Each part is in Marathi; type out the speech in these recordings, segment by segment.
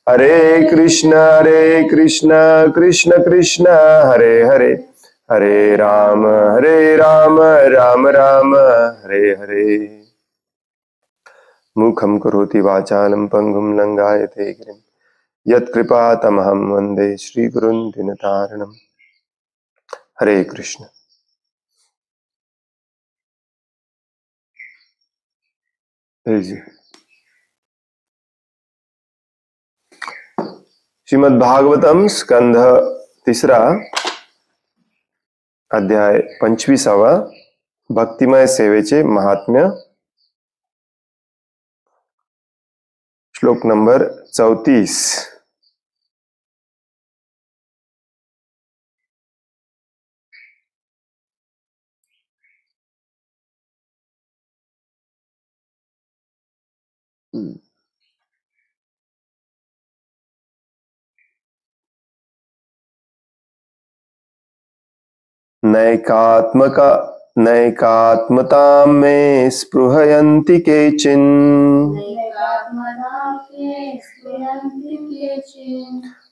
हरे कृष्ण कृष्ण कृष्ण हरे हरे, हरे राम राम राम हरे हरे। मुखं करोति वाचालं पंगुं लंघायते गिरिं यत्कृपातमहं वन्दे श्रीगुरुं दीनतारिणम्। हरे कृष्ण। श्रीमद् भागवतम स्कंध तीसरा अध्याय 25वा भक्तिमय सेवेचे महात्म्य, श्लोक नंबर 34। नैकात्मतां मे स्पृहयन्ति केचिन्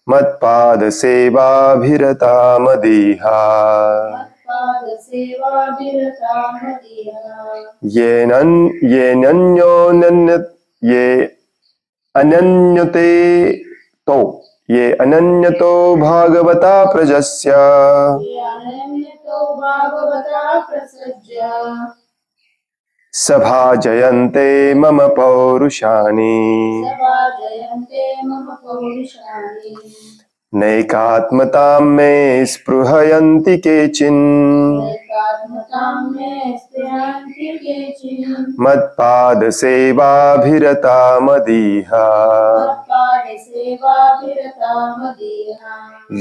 मत्पादसेवाभिरता मदीहा ये अनन्यतो भागवता प्रजस्य सभाजयन्ते मम पौरुषाणि। नैकात्मतां मे स्पृहयन्ति केचिन् मत्पादसेवाभिरता मदीहा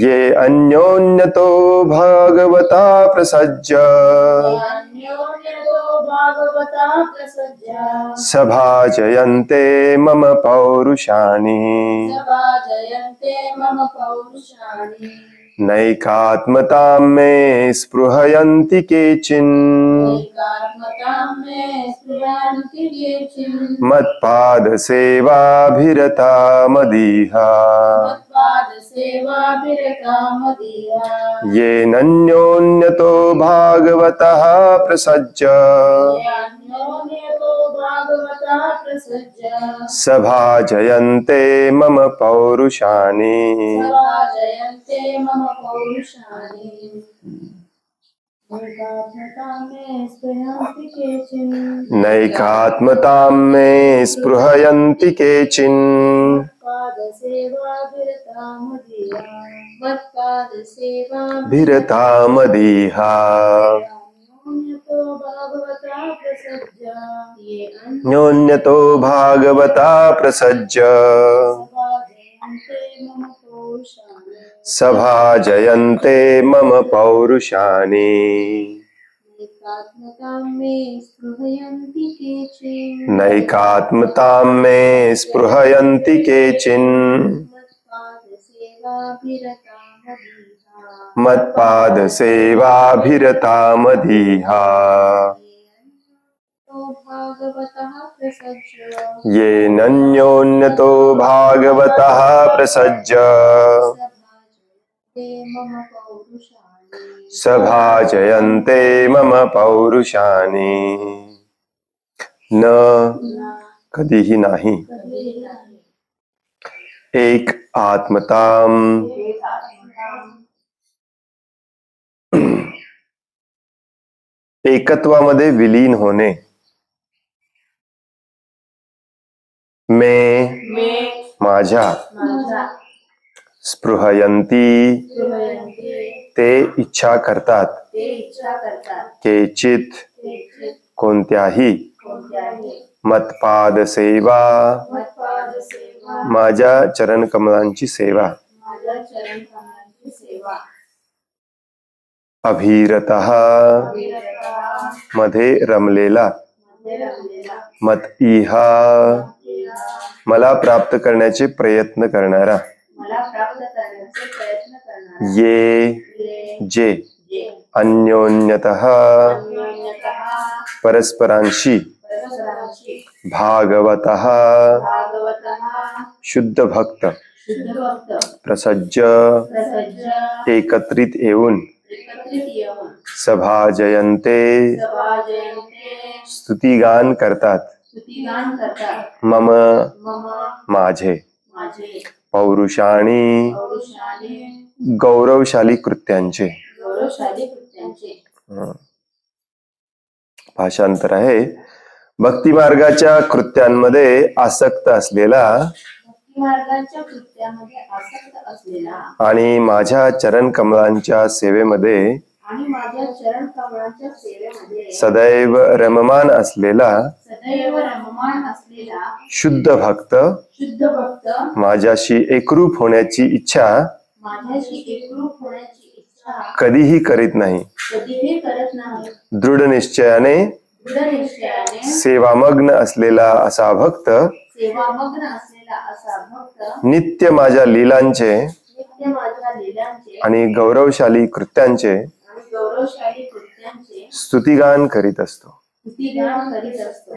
ये अन्योन्यतो भागवता प्रसज्य सभाजयन्ते मम पौरुषाणि। नैकात्मतां मे स्पृहयन्ति केचिन् मत्पादसेवाभिरता मदीहा ये नन्योन्यतो भागवतः प्रसज्य सभाजयन्ते मम पौरुषाणि। नैकात्मतां मे स्पृहयन्ति केचिन् भिरता मदीहा न्योन्यतो भागवता प्रसज्य सभाजयन्ते मम पौरुषाणि। नैकात्मतां मे स्पृहयन्ति केचिन् मत्पादसेवाभिरता मदीहा ये नन्योन्यतो भागवतः प्रसज्य सभाजयन्ते मम पौरुषाणि। न कधीही नाही। एक आत्मताम एकत्वामध्ये विलीन होणे। माझ्या स्पृहयन्ती ते इच्छा करतात, केचित कोणत्याही मतपाद सेवा माझ्या चरण कमलांची सेवा अभिरतः मध्ये रमलेला मत इहा मला प्राप्त करण्याचे प्रयत्न करणारा ये जे अन्योन्यतः परस्परांशी भागवतः शुद्ध भक्त शुद्ध भक्त प्रसज्ज प्रसज्ज एकत्रित येऊन एकत्रित येऊन सभा जयंते सभा जयंते स्तुतिगान करतात. स्तुतिगान करतात. मम मम माझे माझे पौरुषाणी पौरुषाने गौरवशाली कृत्यांचे. गौरवशाली कृत्यांचे. भाषांतर आहे. भक्ती मार्गाच्या कृत्यांमध्ये आसक्त असलेला भक्ती मार्गाच्या कृत्यामध्ये आसक्त असलेला आणि माझ्या चरण कमलांच्या सेवेमध्ये आणि माझ्या चरण कमळाच्या सेवेमध्ये सदैव रममान असलेला सदैव रममान असलेला शुद्ध भक्त शुद्ध भक्त माझ्याशी एकरूप होण्याची इच्छा माझ्याशी एकरूप होण्याची इच्छा कधीही करीत नाही. कधीही करत नाही. दृढ निश्चयाने दृढ निश्चयाने सेवामग्न असलेला असा भक्त सेवामग्न असलेला असा भक्त नित्य माझ्या लीलांचे नित्य माझ्या लीलांचे आणि गौरवशाली कृत्यांचे आणि गौरवशाली कृत्यांचे स्तुतिगान करीत असतो. स्तुतिगान करीत असतो.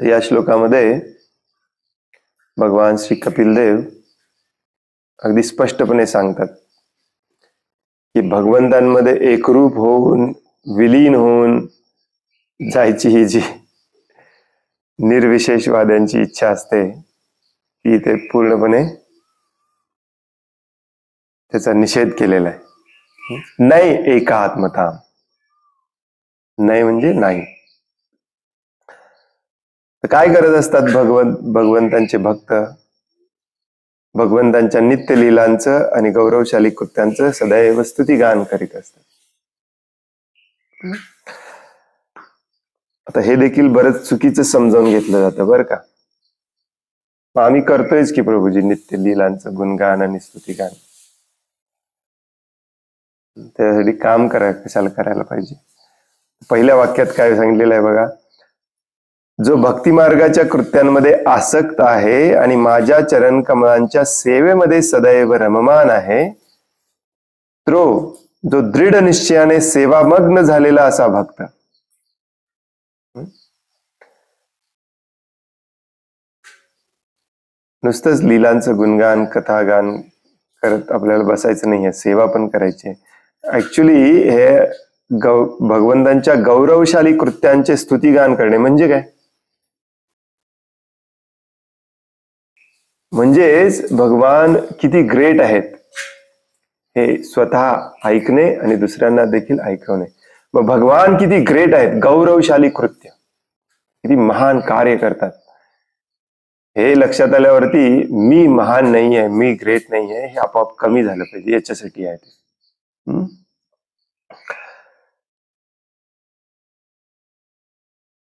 या श्लोकामध्ये भगवान श्री कपिल देव अगदी स्पष्टपणे सांगतात की भगवंतांमध्ये एकरूप होऊन विलीन होऊन जायची ही जी निर्विशेषवाद्यांची इच्छा असते ती ते पूर्णपणे त्याचा निषेध केलेला आहे. नाही एकात्मता. नाही म्हणजे नाही. काय करत असतात भगवंतांचे भक्त? भगवंतांच्या नित्य लीलांचं आणि गौरवशाली कृत्यांचं सदैव स्तुतिगान करीत असतात. आता हे देखील बरंच चुकीचं समजावून घेतलं जातं बरं का. आम्ही करतोयच की प्रभूजी नित्य लीलांचं गुणगान आणि स्तुतिगान. त्यासाठी काम कशाला करायला पाहिजे? पहिल्या वाक्यात काय सांगितलेलं आहे बघा. जो भक्ती मार्गाच्या कृत्यांमध्ये आसक्त आहे आणि माझ्या चरण कमळांच्या सेवेमध्ये सदैव रममान आहे, जो दृढ निश्चयाने सेवामग्न झालेला असा भक्त. नुसतंच लीलांचं गुणगान कथागान करत आपल्याला बसायचं नाहीये, सेवा पण करायची. ऍक्च्युली हे भगवंतांच्या गौरवशाली कृत्यांचे स्तुतिगान करणे म्हणजे काय? म्हणजेच भगवान किती ग्रेट आहेत हे स्वतः ऐकणे आणि दुसऱ्यांना देखील ऐकवणे. मग भगवान किती ग्रेट आहेत, गौरवशाली कृत्य, किती महान कार्य करतात हे लक्षात आल्यावरती मी महान नाही आहे, मी ग्रेट नाही आहे हे आपोआप कमी झालं पाहिजे. याच्यासाठी आहे ते.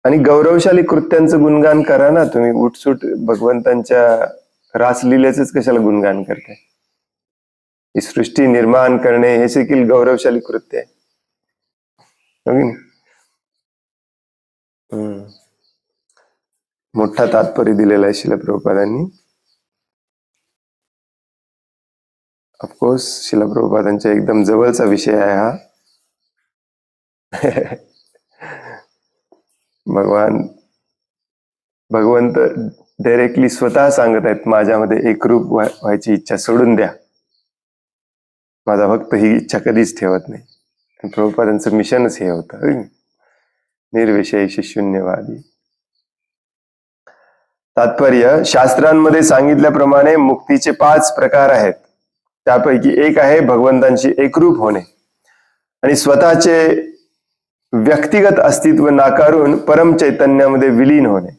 आणि गौरवशाली कृत्यांचं गुणगान करा ना तुम्ही. उठसूट भगवंतांच्या रासलीलेच कशाला गुणगान करताय? ही सृष्टी निर्माण करणे हे देखील गौरवशाली कृत्य आहे. मोठा तात्पर्य दिलेला आहे शिला प्रभुपादांनी. ऑफकोर्स शिला प्रभुपादांच्या एकदम जवळचा विषय आहे हा. भगवंत डायरेक्टली स्वतः सांगत आहेत माझ्यामध्ये एकरूप व्हायची इच्छा सोडून द्या. माझा भक्त ही इच्छा कधीच ठेवत नाही. प्रभुपादांचं मिशनच हे होतं, निर्विशेष शून्यवादी. तात्पर्य, शास्त्रांमध्ये सांगितल्याप्रमाणे मुक्तीचे 5 प्रकार आहेत. त्यापैकी एक आहे भगवंतांशी एकरूप होणे आणि स्वतःचे व्यक्तिगत अस्तित्व नाकारून परम चैतन्यामध्ये विलीन होणे.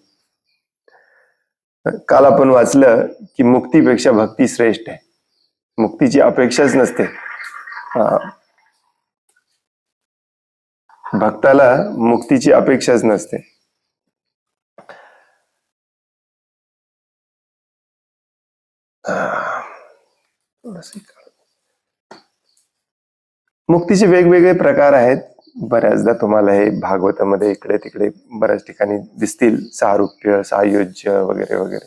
काल आपण वाचलं की मुक्तीपेक्षा भक्ती श्रेष्ठ आहे. मुक्तीची अपेक्षाच नसते. भक्ताला मुक्तीची अपेक्षाच नसते. मुक्तीचे वेगवेगळे प्रकार आहेत. बऱ्याचदा तुम्हाला हे भागवतामध्ये इकडे तिकडे बऱ्याच ठिकाणी दिसतील. सारुप्य, सायुज्य वगैरे वगैरे.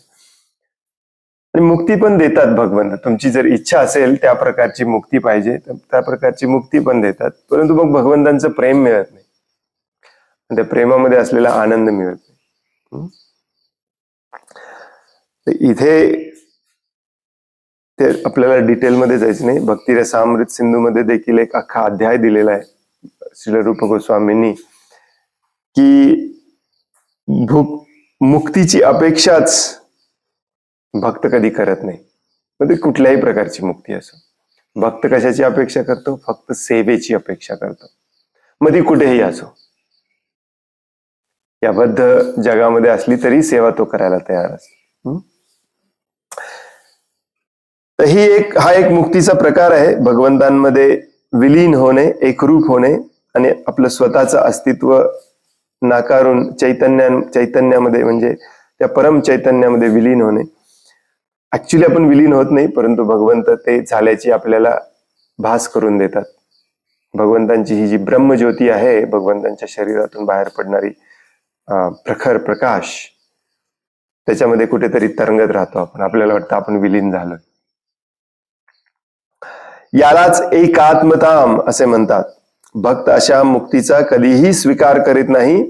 आणि मुक्ती पण देतात भगवंत. तुमची जर इच्छा असेल त्या प्रकारची मुक्ती पाहिजे तर त्या प्रकारची मुक्ती पण देतात, परंतु मग भगवंतांचं प्रेम मिळत नाही, त्या प्रेमामध्ये असलेला आनंद मिळत नाही. इथे ते आपल्याला डिटेलमध्ये जायचं नाही. भक्ती रसामृत सिंधू मध्ये देखील एक अख्खा अध्याय दिलेला आहे श्री रूप गोस्वामींनी, की मुक्तीची अपेक्षाच भक्त कधी करत नाही. मग ते कुठल्याही प्रकारची मुक्ती असो, भक्त कशाची अपेक्षा करतो? फक्त सेवेची अपेक्षा करतो, मग ती कुठेही असो. या बद्ध जगामध्ये असली तरी सेवा तो करायला तयार असतो. तर हा एक मुक्तीचा प्रकार आहे. भगवंतांमध्ये विलीन होणे, एकरूप होणे आणि आपलं स्वतःचं अस्तित्व नाकारून चैतन्यामध्ये म्हणजे त्या परम चैतन्यामध्ये विलीन होणे. ऍक्च्युली आपण विलीन होत नाही, परंतु भगवंत ते झाल्याची आपल्याला भास करून देतात. भगवंतांची ही जी ब्रह्मज्योती आहे, भगवंतांच्या शरीरातून बाहेर पडणारी प्रखर प्रकाश, त्याच्यामध्ये कुठेतरी तरंगत राहतो आपण. आपल्याला वाटतं आपण विलीन झालोय. यालाच एकात्मताम असे म्हणतात. भक्त अशा मुक्तीचा कधीही स्वीकार करीत नाही.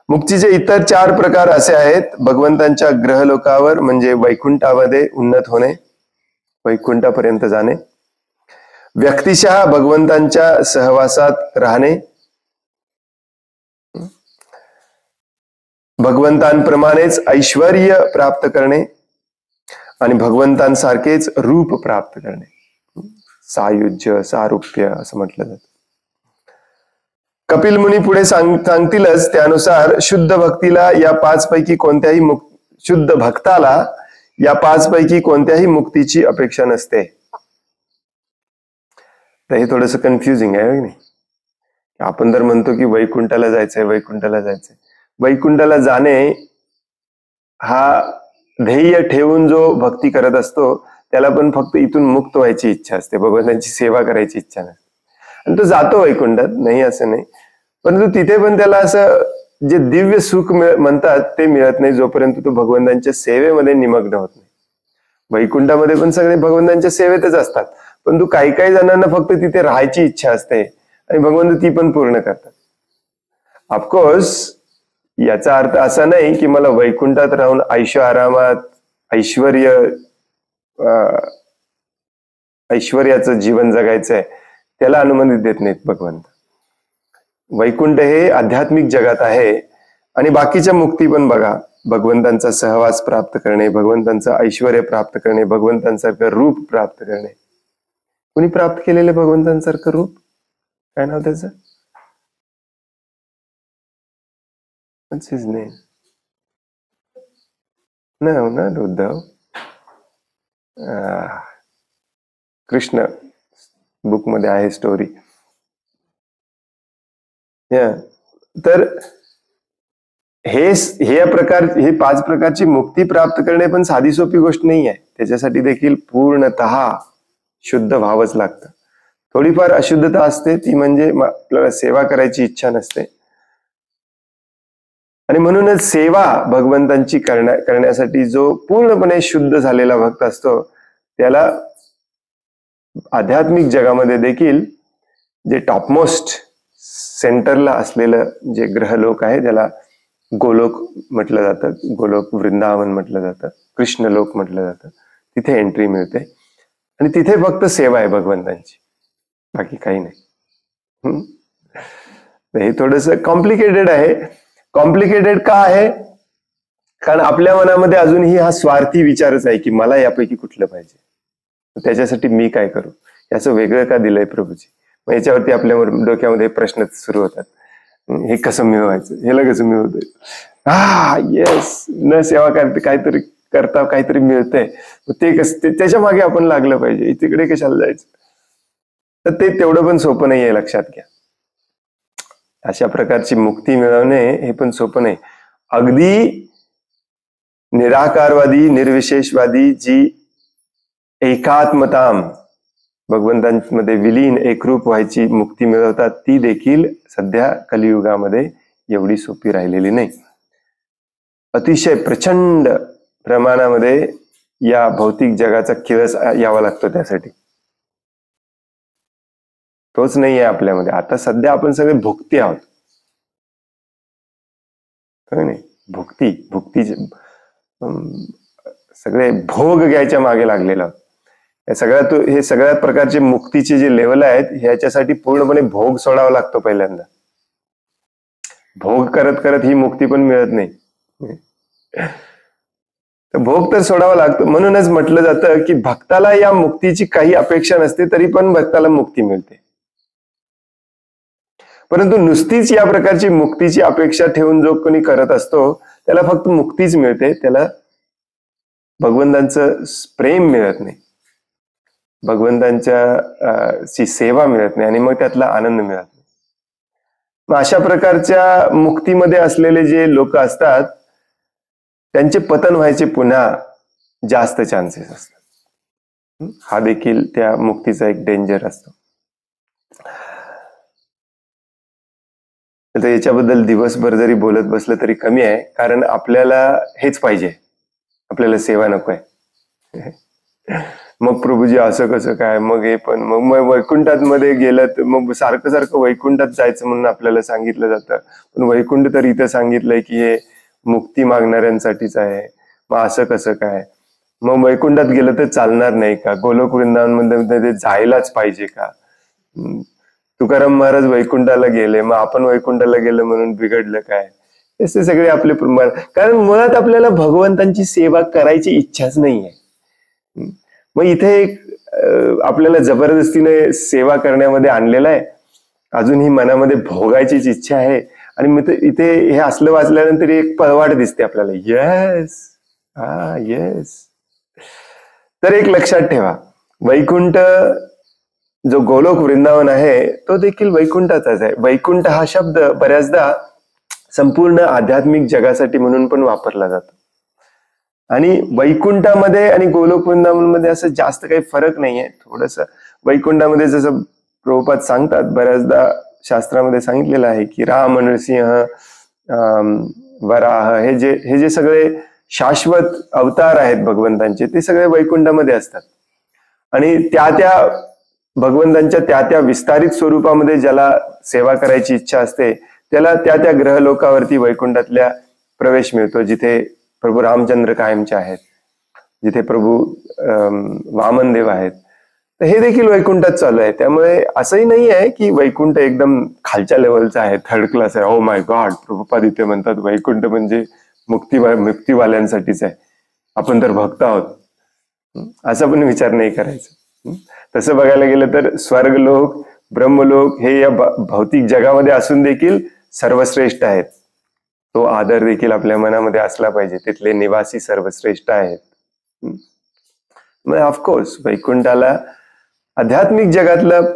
मुक्तीचे इतर 4 प्रकार असे आहेत. भगवंतांच्या ग्रहलोकावर म्हणजे वैकुंठामध्ये उन्नत होणे, वैकुंठापर्यंत जाणे, व्यक्तिशः भगवंतांच्या सहवासात राहणे, भगवंतांप्रमाणेच ऐश्वर्य प्राप्त करणे आणि भगवंतांसारखेच रूप प्राप्त करणे. सायुज्य, सारूप्य असं म्हटलं जातं. कपिल मुनी पुढे सांगतीलच त्यानुसार शुद्ध भक्ताला या 5 पैकी कोणत्याही मुक्तीची अपेक्षा नसते. तर हे थोडंसं कन्फ्युजिंग आहे नाही? आपण तर म्हणतो की वैकुंठाला जायचंय, वैकुंठाला जायचंय. वैकुंठाला जाणे हा ध्येय ठेवून जो भक्ती करत असतो त्याला पण फक्त इथून मुक्त व्हायची इच्छा असते, भगवंतांची सेवा करायची इच्छा नसते. आणि तो जातो वैकुंठात, नाही असं नाही, परंतु तिथे पण त्याला असं जे दिव्य सुख म्हणतात ते मिळत नाही जोपर्यंत तो भगवंतांच्या सेवेमध्ये निमग्न होत नाही. वैकुंठामध्ये पण सगळे भगवंतांच्या सेवेतच असतात, परंतु काही काही जणांना फक्त तिथे राहायची इच्छा असते आणि भगवंत ती पण पूर्ण करतात. ऑफकोर्स याचा अर्थ असा नाही की मला वैकुंठात राहून आरामात ऐश्वर्याचं जीवन जगायचंय, त्याला अनुमती देत नाहीत भगवंत. वैकुंठ हे आध्यात्मिक जगात आहे आणि बाकीच्या मुक्ती पण बघा, भगवंतांचा सहवास प्राप्त करणे, भगवंतांचं ऐश्वर्य प्राप्त करणे, भगवंतांसारखं रूप प्राप्त करणे. कुणी प्राप्त केलेले भगवंतांसारखं रूप? काय नाव त्याचं? What's his name? No, not Uddhav. Krishna book मध्ये आहे स्टोरी. तर हे 5 प्रकारची मुक्ती प्राप्त करणे पण साधी सोपी गोष्ट नाही आहे. त्याच्यासाठी देखील पूर्णतः शुद्ध व्हावंच लागतं. थोडीफार अशुद्धता असते, ती म्हणजे आपल्याला सेवा करायची इच्छा नसते. आणि म्हणूनच सेवा भगवंतांची करण्यासाठी जो पूर्णपणे शुद्ध झालेला भक्त असतो त्याला आध्यात्मिक जगामध्ये देखील जे टॉपमोस्ट सेंटरला असलेलं जे ग्रहलोक आहे त्याला गोलोक म्हटलं जातं, गोलोक वृंदावन म्हटलं जातं, कृष्ण लोक म्हटलं जातं. तिथे एंट्री मिळते आणि तिथे फक्त सेवा आहे भगवंतांची, बाकी काही नाही. हे थोडस कॉम्प्लिकेटेड आहे. कॉम्प्लिकेटेड का आहे? कारण आपल्या मनामध्ये अजूनही हा स्वार्थी विचारच आहे की मला यापैकी कुठलं पाहिजे, त्याच्यासाठी मी काय करू, याचं वेगळं का दिलंय प्रभूजी. मग याच्यावरती आपल्या डोक्यामध्ये प्रश्न सुरू होतात. हे कसं मिळवायचं, ह्याला कसं मिळवतंय, येस, न सेवा करते काहीतरी मिळतंय, ते कसं, त्याच्या मागे आपण लागलं पाहिजे, तिकडे कशाला जायचं. तर ते तेवढं पण सोपं नाही आहे, लक्षात घ्या. अशा प्रकारची मुक्ती मिळवणे हे पण सोपं नाही. अगदी निराकारवादी, निर्विशेषवादी जी एकात्मताम, भगवंतांमध्ये विलीन एकरूप व्हायची मुक्ती मिळवतात, ती देखील सध्या कलियुगामध्ये एवढी सोपी राहिलेली नाही. अतिशय प्रचंड प्रमाणामध्ये या भौतिक जगाचा किळस यावा लागतो त्यासाठी. तोच नाही आहे आपल्यामध्ये. आता सध्या आपण सगळे भुक्ती आहोत. नाही, भुक्तीचे सगळे भोग घ्यायच्या मागे लागलेलो आहोत. हे सगळ्या प्रकारचे मुक्तीचे जे लेवल आहेत ह्याच्यासाठी पूर्णपणे भोग सोडावा लागतो पहिल्यांदा. भोग करत करत ही मुक्ती पण मिळत नाही. तर भोग तर सोडावा लागतो. म्हणूनच म्हटलं जातं की भक्ताला या मुक्तीची काही अपेक्षा नसते तरी पण भक्ताला मुक्ती मिळते. परंतु नुसतीच या प्रकारची मुक्तीची अपेक्षा ठेवून जो कोणी करत असतो त्याला फक्त मुक्तीच मिळते, त्याला भगवंतांचं प्रेम मिळत नाही, भगवंतांच्या ची सेवा मिळत नाही आणि मग त्यातला आनंद मिळत नाही. मग अशा प्रकारच्या मुक्तीमध्ये असलेले जे लोक असतात त्यांचे पतन व्हायचे पुन्हा जास्त चान्सेस असतात. हा देखील त्या मुक्तीचा एक डेंजर असतो. तर याच्याबद्दल दिवसभर जरी बोलत बसलं तरी कमी आहे, कारण आपल्याला हेच पाहिजे, आपल्याला सेवा नको आहे. मग प्रभूजी असं कसं काय, मग हे पण मग वैकुंठात मध्ये गेलं तर मग सारखं सारखं वैकुंठात जायचं म्हणून आपल्याला सांगितलं जातं. पण वैकुंठ तर इथं सांगितलंय की हे मुक्ती मागणाऱ्यांसाठीच आहे. मग असं कसं काय, मग वैकुंठात गेलं तर चालणार नाही का, गोलोक वृंदावन मध्ये जायलाच पाहिजे का. तुकाराम महाराज वैकुंठाला गेले, मग आपण वैकुंठाला गेलो म्हणून बिघडलं काय. असे सगळे आपले कारण मुळात आपल्याला भगवंतांची सेवा करायची इच्छाच नाहीये. मग इथे एक आपल्याला जबरदस्तीने सेवा करण्यामध्ये आणलेलं आहे. अजूनही मनामध्ये भोगायचीच इच्छा आहे. आणि मग इथे हे असलं वाचल्यानंतर एक पळवाट दिसते आपल्याला. येस. तर एक लक्षात ठेवा, वैकुंठ जो गोलोक वृंदावन आहे तो देखील वैकुंठाचाच आहे. वैकुंठ हा शब्द बऱ्याचदा संपूर्ण आध्यात्मिक जगासाठी म्हणून पण वापरला जातो. आणि वैकुंठामध्ये आणि गोलोक वृंदावन मध्ये असं जास्त काही फरक नाहीये. थोडस वैकुंठामध्ये जसं प्रभुपाद सांगतात, बऱ्याचदा शास्त्रामध्ये सांगितलेलं आहे की राम, नरसिंह, वराह हे जे सगळे शाश्वत अवतार आहेत भगवंतांचे, ते सगळे वैकुंठामध्ये असतात. आणि त्या भगवंतांच्या त्या विस्तारित स्वरूपामध्ये ज्याला सेवा करायची इच्छा असते त्याला त्या ग्रहलोकावरती वैकुंठातल्या प्रवेश मिळतो, जिथे प्रभू रामचंद्र कायमचे आहेत, जिथे प्रभू वामनदेव आहेत. तर हे देखील वैकुंठात चालू आहे. त्यामुळे असंही नाही आहे की वैकुंठ एकदम खालच्या लेवलचा आहे, थर्ड क्लास आहे. ओ माय गॉड, प्रभुपाद इथे म्हणतात वैकुंठ म्हणजे मुक्तीवाल्यांसाठीच आहे, आपण तर भक्त आहोत, असा पण विचार नाही करायचा. तसं बघायला गेलं तर स्वर्गलोक, ब्रह्मलोक हे या भौतिक जगामध्ये असून देखील सर्वश्रेष्ठ आहेत. तो आदर देखील आपल्या मनामध्ये असला पाहिजे. तिथले निवासी सर्वश्रेष्ठ आहेत. मग ऑफकोर्स वैकुंठाला आध्यात्मिक जगातलं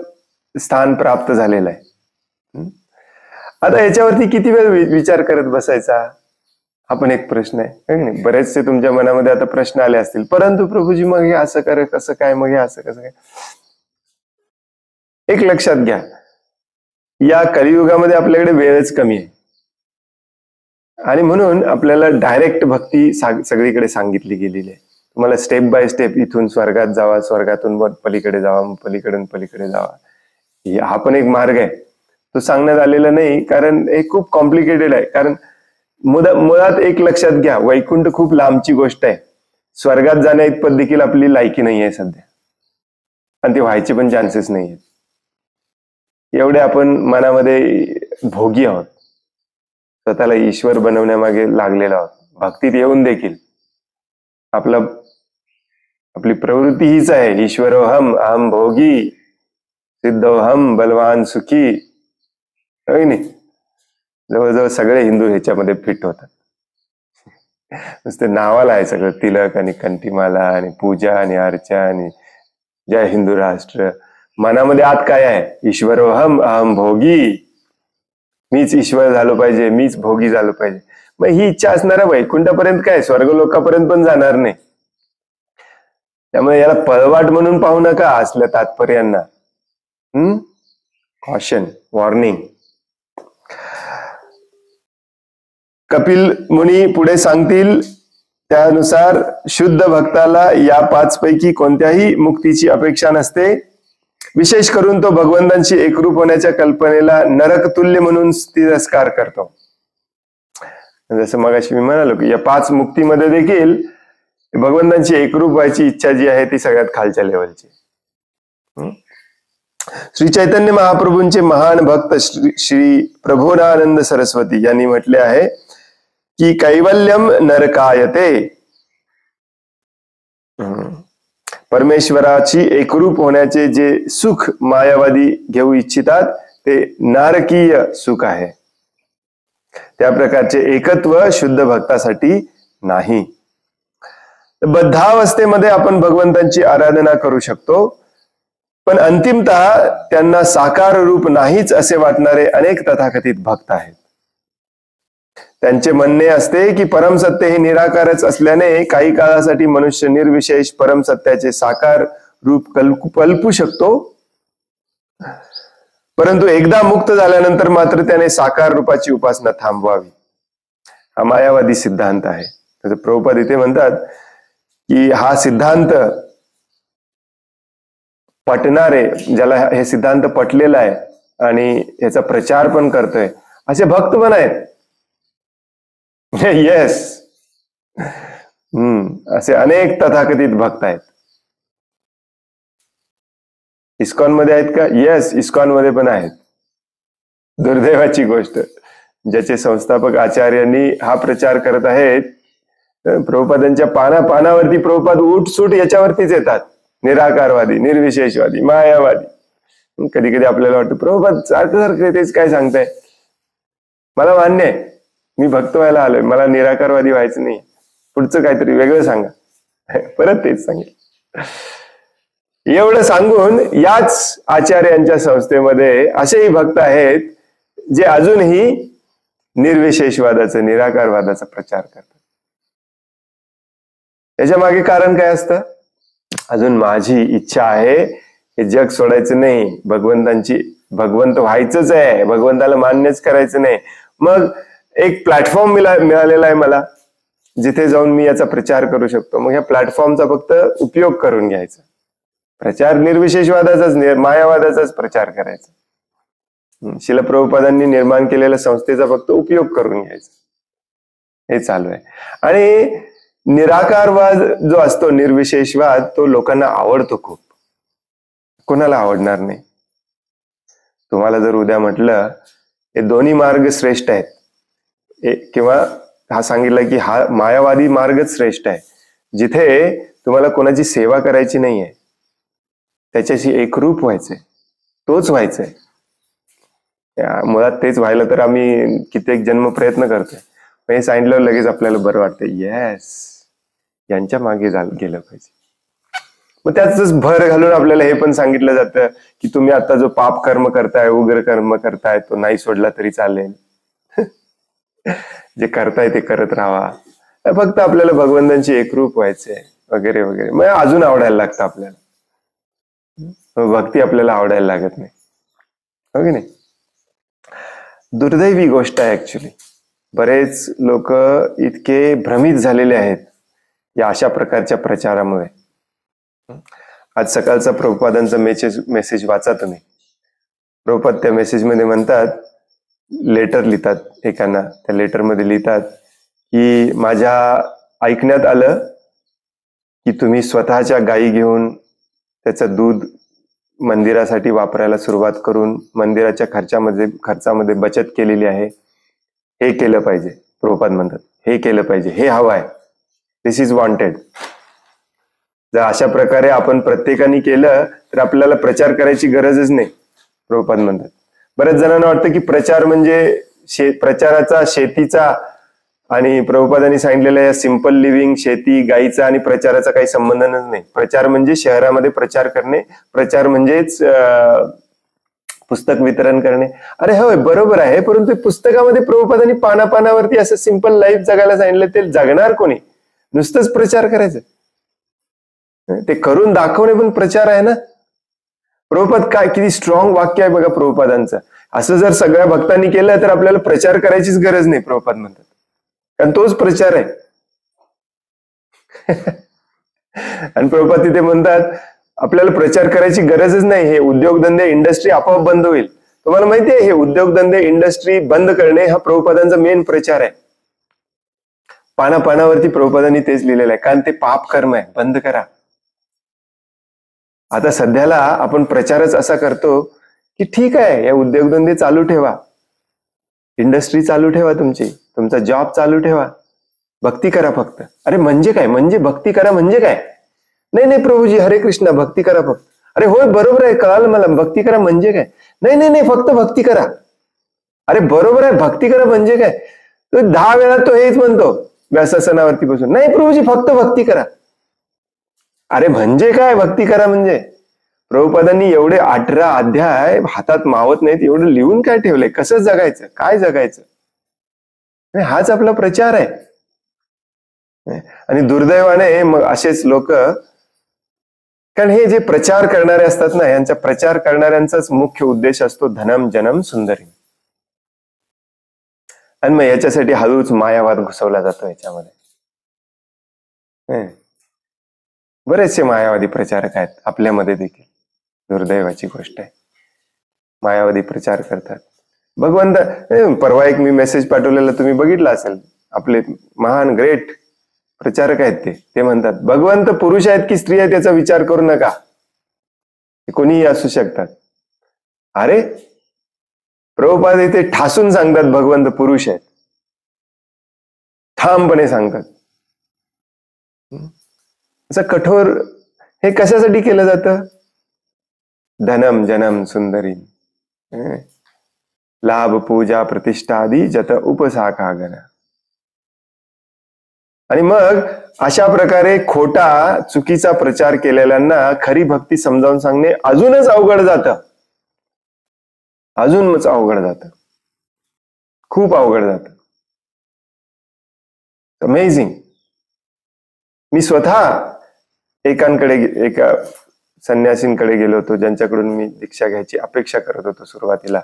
स्थान प्राप्त झालेलं आहे. आता याच्यावरती किती वेळ विचार करत बसायचा हा पण एक प्रश्न आहे. बरेचसे तुमच्या मनामध्ये आता प्रश्न आले असतील, परंतु प्रभूजी मग हे असं करे कसं काय, मग हे असं कसं काय. एक लक्षात घ्या, या कलियुगामध्ये आपल्याकडे वेळच कमी आहे आणि म्हणून आपल्याला डायरेक्ट भक्ती सगळीकडे सांगितली गेलेली आहे. तुम्हाला स्टेप बाय स्टेप इथून स्वर्गात जावा, स्वर्गातून पलीकडे जावा, पलीकडून पलीकडे जावा, हा पण एक मार्ग आहे. तो सांगण्यात आलेला नाही कारण हे खूप कॉम्प्लिकेटेड आहे. कारण मुळात एक लक्षात घ्या, वैकुंठ खूप लांबची गोष्ट आहे. स्वर्गात जाण्या इतपत देखील आपली लायकी नाही आहे सध्या, आणि ते व्हायचे पण चान्सेस नाही आहेत. एवढे आपण मनामध्ये भोगी आहोत, स्वतःला ईश्वर बनवण्यामागे लागलेलो आहोत. भक्तीत येऊन देखील आपली प्रवृत्ती हीच आहे, ईश्वरोहम अहम भोगी सिद्धोहम बलवान सुखी. नाही, जवळजवळ सगळे हिंदू ह्याच्यामध्ये फिट होतात. नुसते नावाला आहे सगळं, तिलक आणि कंठीमाला आणि पूजा आणि अर्चा आणि जय हिंदू राष्ट्र. मनामध्ये आत काय आहे, ईश्वरोहम अहम भोगी, मीच ईश्वर झालो पाहिजे, मीच भोगी झालो पाहिजे. मग ही इच्छा असणाऱ्या वैकुंठापर्यंत काय, स्वर्गलोकापर्यंत पण जाणार नाही. त्यामुळे याला पळवाट म्हणून पाहू नका असल्या तात्पर्यांना. Caution, warning. कपिल मुनी पुढे सांगतील त्यानुसार शुद्ध भक्ताला या 5 पैकी कोणत्याही मुक्तीची अपेक्षा नसते. विशेष करून तो भगवंतांशी एकरूप होण्याच्या कल्पनेला नरकतुल्य म्हणून तिरस्कार करतो. जसं मगाशी मी म्हणालो की या 5 मुक्तीमध्ये देखील भगवंतांची एकरूप व्हायची इच्छा जी आहे ती सगळ्यात खालच्या लेवलची. श्री चैतन्य महाप्रभूंचे महान भक्त श्री प्रभोनानंद सरस्वती यांनी म्हटले आहे की कैवल्यम नरकायते. परमेश्वराची एकरूप होण्याचे जे सुख मायावादी घेऊ इच्छितात ते नारकीय सुख आहे. त्या प्रकारचे एकत्व शुद्ध भक्तासाठी नाही. बद्धावस्थेमध्ये आपण भगवंतांची आराधना करू शकतो, पण अंतिमतः त्यांना साकार रूप नाहीच असे वाटणारे अनेक तथाकथित भक्त आहेत. त्यांचे म्हणणे असते की परमसत्य हे निराकारच असल्याने काही काळासाठी मनुष्य निर्विशेष परमसत्याचे साकार रूप कल्पू शकतो, परंतु एकदा मुक्त झाल्यानंतर मात्र त्याने साकार रूपाची उपासना थांबवावी. हा मायावादी सिद्धांत आहे. तर प्रभुपाद इथे म्हणतात की हा सिद्धांत पटणारे, ज्याला हे सिद्धांत पटलेला आहे आणि याचा प्रचार पण करतोय, असे भक्त पण आहेत. येस, असे अनेक तथाकथित भक्त आहेत. इस्कॉन मध्ये आहेत का? येस, इस्कॉन मध्ये पण आहेत. दुर्दैवाची गोष्ट, ज्याचे संस्थापक आचार्यांनी हा प्रचार करत आहेत, प्रभुपादांच्या पानावरती प्रभुपाद उठसूट याच्यावरतीच येतात. निराकारवादी, निर्विशेषवादी, मायावादी. कधी कधी आपल्याला वाटतं प्रभुपाद सारखं तेच काय सांगताय. मला मान्य आहे, मी भक्त व्हायला आलोय, मला निराकारवादी व्हायचं नाही, पुढचं काहीतरी वेगळं सांगा. परत तेच सांगेल. एवढं सांगून याच आचार्यांच्या संस्थेमध्ये असेही भक्त आहेत जे अजूनही निर्विशेषवादाचा, निराकारवादाचा प्रचार करतात. याच्या मागे कारण काय असतं? अजून माझी इच्छा आहे हे जग सोडायचं नाही, भगवंत व्हायचंच आहे, भगवंताला मान्यच करायचं नाही. मग एक प्लॅटफॉर्म मिळालेला आहे मला, जिथे जाऊन मी याचा प्रचार करू शकतो. मग ह्या प्लॅटफॉर्मचा फक्त उपयोग करून घ्यायचा. प्रचार निर्विशेषवादाचाच, मायावादाचाच प्रचार करायचा. श्रील प्रभुपादांनी निर्माण केलेल्या संस्थेचा फक्त उपयोग करून घ्यायचा, हे चालू आहे. आणि निराकारवाद जो असतो, निर्विशेषवाद, तो लोकांना आवडतो खूप. कोणाला आवडणार नाही? तुम्हाला जर उद्या म्हटलं हे दोन्ही मार्ग श्रेष्ठ आहेत, किंवा हा सांगितलं की हा मायावादी मार्गच श्रेष्ठ आहे, जिथे तुम्हाला कोणाची सेवा करायची नाहीये, त्याच्याशी एकरूप व्हायचंय, तोच व्हायचंय. मुळात तेच व्हायला तर आम्ही कित्येक जन्म प्रयत्न करतोय. हे सांगितलं लगेच आपल्याला बरं वाटतं, येस, यांच्या मागे गेलं पाहिजे. मग त्याच भर घालून आपल्याला हे पण सांगितलं जातं की तुम्ही आता जो पाप कर्म करताय, उग्र कर्म करताय, तो नाही सोडला तरी चालेल. जे करताय ते करत राहा, फक्त आपल्याला भगवंतांची एकरूप व्हायचंय, वगैरे वगैरे. मग अजून आवडायला लागतं आपल्याला. भक्ती आपल्याला आवडायला लागत नाही, हो की नाही? दुर्दैवी गोष्ट आहे ऍक्च्युली. बरेच लोक इतके भ्रमित झालेले आहेत या अशा प्रकारच्या प्रचारामुळे. आज सकाळचा प्रभुपादांचा मेसेज वाचा तुम्ही. प्रभुपाद त्या मेसेजमध्ये म्हणतात, लेटर लिहितात एकांना, त्या लेटरमध्ये लिहितात की माझ्या ऐकण्यात आलं की तुम्ही स्वतःच्या गायी घेऊन त्याचं दूध मंदिरासाठी वापरायला सुरुवात करून मंदिराच्या खर्चामध्ये बचत केलेली आहे. हे केलं पाहिजे. प्रभुपाद म्हणतात हे केलं पाहिजे, हे हवं आहे, दिस इज वॉन्टेड. जर अशा प्रकारे आपण प्रत्येकाने केलं तर आपल्याला प्रचार करायची गरजच नाही, प्रभुपाद म्हणतात. बऱ्याच जणांना वाटतं की प्रचार म्हणजे प्रचाराचा, शेतीचा, आणि प्रभुपादांनी सांगितलेल्या या सिंपल लिव्हिंग, शेती, गाईचा आणि प्रचाराचा काही संबंधच नाही. प्रचार म्हणजे शहरामध्ये प्रचार करणे, प्रचार म्हणजेच पुस्तक वितरण करणे. अरे होय, बरोबर आहे, परंतु पुस्तकामध्ये प्रभुपादांनी पानावरती असं सिंपल लाईफ जगायला सांगितलं, ते जगणार कोणी? नुसतंच प्रचार करायचं, ते करून दाखवणे पण प्रचार आहे ना. प्रभुपाद काय किती स्ट्रॉंग वाक्य आहे बघा प्रभुपादांचं. असं जर सगळ्या भक्तांनी केलं तर आपल्याला प्रचार करायचीच गरज नाही, प्रभुपाद म्हणतात, कारण तोच प्रचार आहे. आणि प्रभुपाद तिथे म्हणतात आपल्याला प्रचार करायची गरजच नाही, हे उद्योगधंदे इंडस्ट्री आपोआप बंद होईल. तुम्हाला माहिती आहे हे उद्योगधंदे इंडस्ट्री बंद करणे हा प्रभुपादांचा मेन प्रचार आहे. पानापानावरती प्रभुपादांनी तेच लिहिलेलं आहे, कारण ते पाप कर्म आहे, बंद करा. आता सध्याला आपण प्रचारच असा करतो की ठीक आहे या उद्योगधंदे चालू ठेवा, इंडस्ट्री चालू ठेवा, तुमचा जॉब चालू ठेवा, भक्ती करा फक्त. अरे म्हणजे काय, म्हणजे भक्ती करा म्हणजे काय? नाही नाही प्रभूजी हरे कृष्णा, भक्ती करा फक्त. अरे होय बरोबर आहे, कळालं मला, भक्ती करा म्हणजे काय? नाही नाही नाही फक्त भक्ती करा. अरे बरोबर आहे, भक्ती करा म्हणजे काय? तो 10 वेळा तो हेच म्हणतो व्यासासनावरती बसून, नाही प्रभूजी फक्त भक्ती करा. अरे म्हणजे काय भक्ती करा म्हणजे? प्रभुपादांनी एवढे 18 अध्याय हातात मावत नाहीत एवढं लिहून काय ठेवलंय? कसं जगायचं, काय जगायचं? हाच आपला प्रचार आहे. आणि दुर्दैवाने मग असेच लोक, कारण हे जे प्रचार करणारे असतात ना, यांचा प्रचार करणाऱ्यांचाच मुख्य उद्देश असतो धनम जनम सुंदरी. आणि मग याच्यासाठी हळूच मायावाद घुसवला जातो याच्यामध्ये. बरेचसे मायावादी प्रचारक आहेत आपल्यामध्ये देखील, दुर्दैवाची गोष्ट आहे. मायावादी प्रचार करतात. भगवंत, परवा एक मी मेसेज पाठवलेला तुम्ही बघितला असेल, आपले महान ग्रेट प्रचारक आहेत ते म्हणतात भगवंत पुरुष आहेत की स्त्री आहेत याचा विचार करू नका, कोणीही असू शकतात. अरे प्रभुपाद इथे ठासून सांगतात भगवंत पुरुष आहेत, ठामपणे सांगतात. असं कठोर हे कशासाठी केलं जातं? धनम जनम सुंदरी, लाभ पूजा प्रतिष्ठा आदी जत उपसाखा गण. आणि मग अशा प्रकारे खोटा चुकीचा प्रचार केलेल्यांना खरी भक्ती समजावून सांगणे अजूनच अवघड जातं, अजूनच अवघड जातं, खूप अवघड जातं. अमेझिंग. मी स्वतः एका संन्यासींकडे गेलो होतो ज्यांच्याकडून मी दीक्षा घ्यायची अपेक्षा करत होतो सुरुवातीला.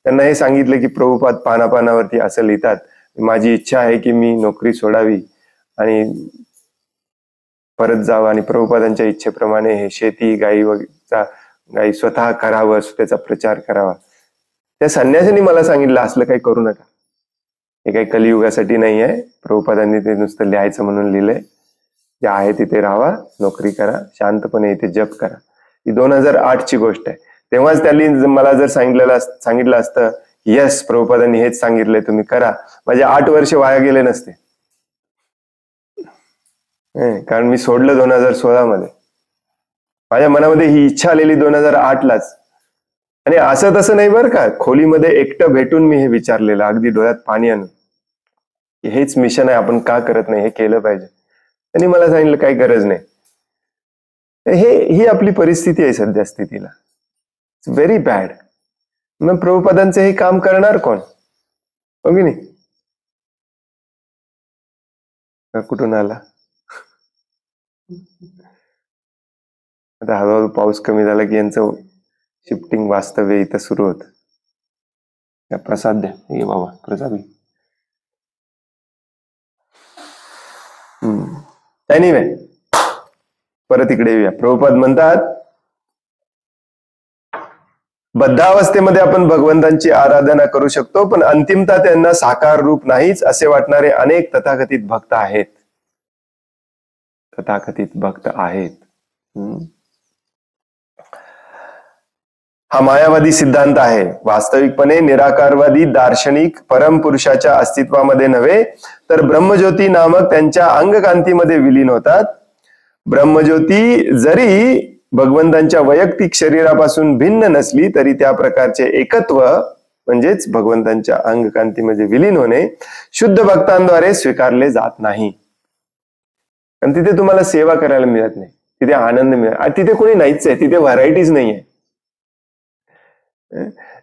त्यांना हे सांगितलं की प्रभुपाद पानापानावरती असं लिहितात, माझी इच्छा आहे की मी नोकरी सोडावी आणि परत जावं आणि प्रभुपादांच्या इच्छेप्रमाणे हे शेती गाई स्वतः करावं, त्याचा प्रचार करावा. त्या संन्यासींनी मला सांगितलं असलं काही करू नका, हे काही कलियुगासाठी नाही आहे, प्रभुपादांनी ते नुसतं लिहायचं म्हणून लिहिलंय, जे आहे तिथे राहावा, नोकरी करा, शांतपणे इथे जप करा. ही 2008 ची गोष्ट आहे. तेव्हाच त्यांनी मला जर सांगितलं असतं यस प्रभुपादांनी हेच सांगितलंय तुम्ही करा, माझे 8 वर्ष वाया गेले नसते. कारण मी सोडलं 2016 मध्ये. माझ्या मनामध्ये ही इच्छा आलेली 2008 लाच. आणि असं तसं नाही बरं का, खोलीमध्ये एकटं भेटून मी हे विचारलेलं, अगदी डोळ्यात पाणी आणून, हेच मिशन आहे, आपण का करत नाही, हे केलं पाहिजे. त्यांनी मला सांगितलं काही गरज नाही. ही आपली परिस्थिती आहे सध्या स्थितीला. It's very bad. मग प्रभुपादांचं हे काम करणार कोण? हो की नाही? कुठून आला? आता हळूहळू पाऊस कमी झाला की यांचं शिफ्टिंग वास्तव्य इथं सुरू होत. प्रसाद द्या, ये बाबा प्रसाद. एनिवे परत इकडे येऊया. प्रभुपाद म्हणतात बद्धावस्थेमध्ये आपण भगवंतांची आराधना करू शकतो, पण अंतिमता त्यांना साकार रूप नाहीच असे वाटणारे अनेक तथाकथित भक्त आहेत. तथाकथित भक्त आहेत. हा मायावादी सिद्धांत आहे. वास्तविकपणे निराकारवादी दार्शनिक परमपुरुषाच्या अस्तित्वामध्ये नव्हे तर ब्रह्मज्योती नामक त्यांच्या अंगकांतीमध्ये विलीन होतात. ब्रह्मज्योती जरी भगवंतांच्या वैयक्तिक शरीरापासून भिन्न नसली तरी त्या प्रकारचे एकत्व म्हणजेच भगवंतांच्या अंगकांतीमध्ये विलीन होणे शुद्ध भक्तांद्वारे स्वीकारले जात नाही. कारण तिथे तुम्हाला सेवा करायला मिळत नाही, तिथे आनंद मिळत, तिथे कोणी नाहीच आहे, तिथे व्हरायटीज नाही आहे.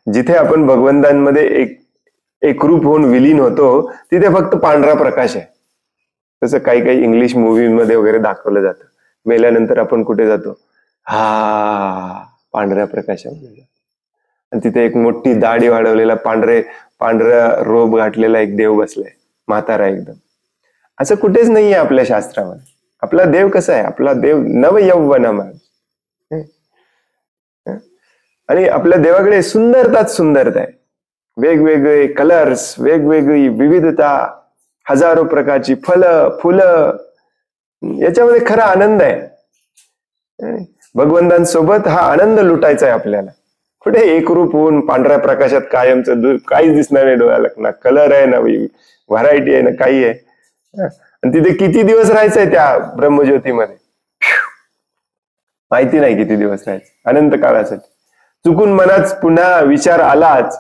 जिथे आपण भगवंतांमध्ये एकरूप होऊन विलीन होतो तिथे फक्त पांढरा प्रकाश आहे. तसं काही काही इंग्लिश मूव्हीमध्ये वगैरे दाखवलं जातं, मेल्यानंतर आपण कुठे जातो? हा पांढऱ्या प्रकाशामध्ये. आणि तिथे एक मोठी दाढी वाढवलेला पांढरा रोब घातलेला एक देव बसलाय, म्हातारा एकदम. असं कुठेच नाहीये आपल्या शास्त्रामध्ये. आपला देव कसा आहे? आपला देव नव यौवनमान, आणि आपल्या देवाकडे सुंदरताच सुंदरता आहे. वेगवेगळे कलर्स, वेगवेगळी विविधता, हजारो प्रकारची फळं फुलं, याच्यामध्ये खरा आनंद आहे. भगवंतांसोबत हा आनंद लुटायचा आहे आपल्याला. कुठे एकरूप होऊन पांढऱ्या प्रकाशात कायमचं काहीच दिसणार नाही डोळ्याला, ना कलर आहे, ना व्हरायटी आहे, ना काही आहे. आणि तिथे किती दिवस राहायचंय त्या ब्रह्मज्योतीमध्ये माहिती नाही. किती दिवस राहायचं? अनंत काळासाठी. चुकून मनात पुन्हा विचार आलाच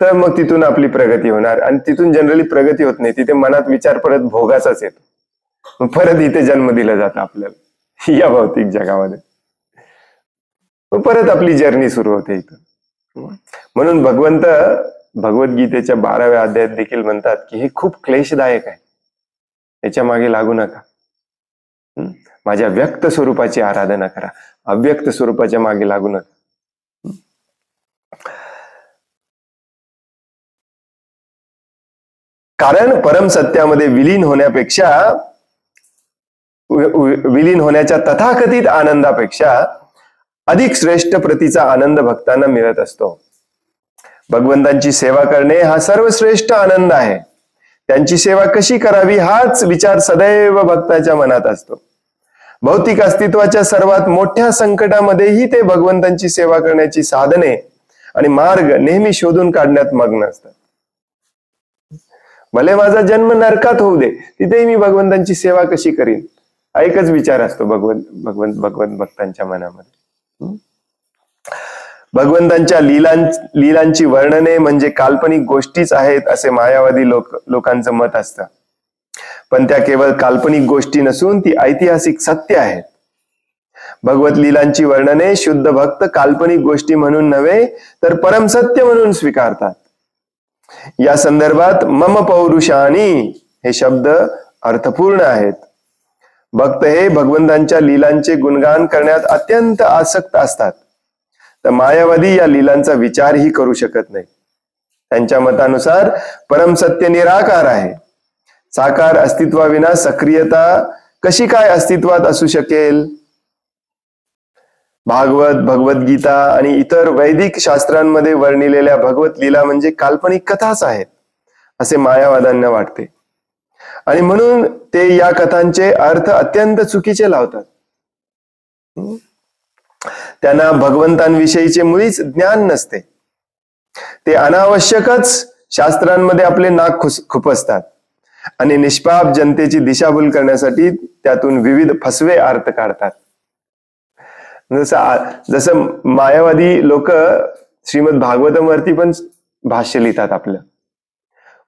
तर मग तिथून आपली प्रगती होणार, आणि तिथून जनरली प्रगती होत नाही. तिथे मनात विचार परत भोगाचाच येतो. मग परत इथे जन्म दिला जातं आपल्याला या भौतिक जगामध्ये. मग परत आपली जर्नी सुरू होते इथं. म्हणून भगवंत भगवद्गीतेच्या 12व्या अध्यायात देखील म्हणतात की हे खूप क्लेशदायक आहे, याच्या मागे लागू नका. माझ्या व्यक्त स्वरूपाची आराधना करा, अव्यक्त स्वरूपाच्या मागे लागू नका. कारण परमसत्यामध्ये विलीन होण्याच्या तथाकथित आनंदापेक्षा अधिक श्रेष्ठ प्रतीचा आनंद भक्तांना मिळत असतो. भगवंतांची सेवा करणे हा सर्वश्रेष्ठ आनंद आहे. त्यांची सेवा कशी करावी हाच विचार सदैव भक्ताच्या मनात असतो. भौतिक अस्तित्वाच्या सर्वात मोठ्या संकटामध्येही ते भगवंतांची सेवा करण्याची साधने आणि मार्ग नेहमी शोधून काढण्यात मग्न असतात. भले माझा जन्म नरकात होऊ दे, तिथेही मी भगवंतांची सेवा कशी करीन, हा एकच विचार असतो भगवंत भक्तांच्या मनामध्ये. भगवंतांच्या लीलांची वर्णने म्हणजे काल्पनिक गोष्टीच आहेत असे मायावादी लोकांचं मत असतं. पण त्या केवळ काल्पनिक गोष्टी नसून ती ऐतिहासिक सत्य आहेत. भगवत लीलांची वर्णने शुद्ध भक्त काल्पनिक गोष्टी म्हणून नव्हे तर परमसत्य म्हणून स्वीकारतात. या संदर्भात मम पौरुषानी हे शब्द अर्थपूर्ण आहेत. भक्त हे भगवंतांच्या लीलांचे गुणगान करण्यात अत्यंत आसक्त असतात. तर मायावादी या लीलांचा विचारही करू शकत नाही. त्यांच्या मतानुसार परमसत्य निराकार आहे. साकार अस्तित्वाविना सक्रियता कशी काय अस्तित्वात असू शकेल? भागवत, भगवद्गीता आणि इतर वैदिक शास्त्रांमध्ये वर्णिलेल्या भगवत लीला म्हणजे काल्पनिक कथाच आहेत असे मायावाद्यांना वाटते, आणि म्हणून ते या कथांचे अर्थ अत्यंत चुकीचे लावतात. त्यांना भगवंतांविषयीचे मुळीच ज्ञान नसते. ते अनावश्यकच शास्त्रांमध्ये आपले नाक खुपसतात आणि निष्पाप जनतेची दिशाभूल करण्यासाठी त्यातून विविध फसवे अर्थ काढतात. जसं मायावादी लोक श्रीमद भागवतम वरती पण भाष्य लिहितात आपलं.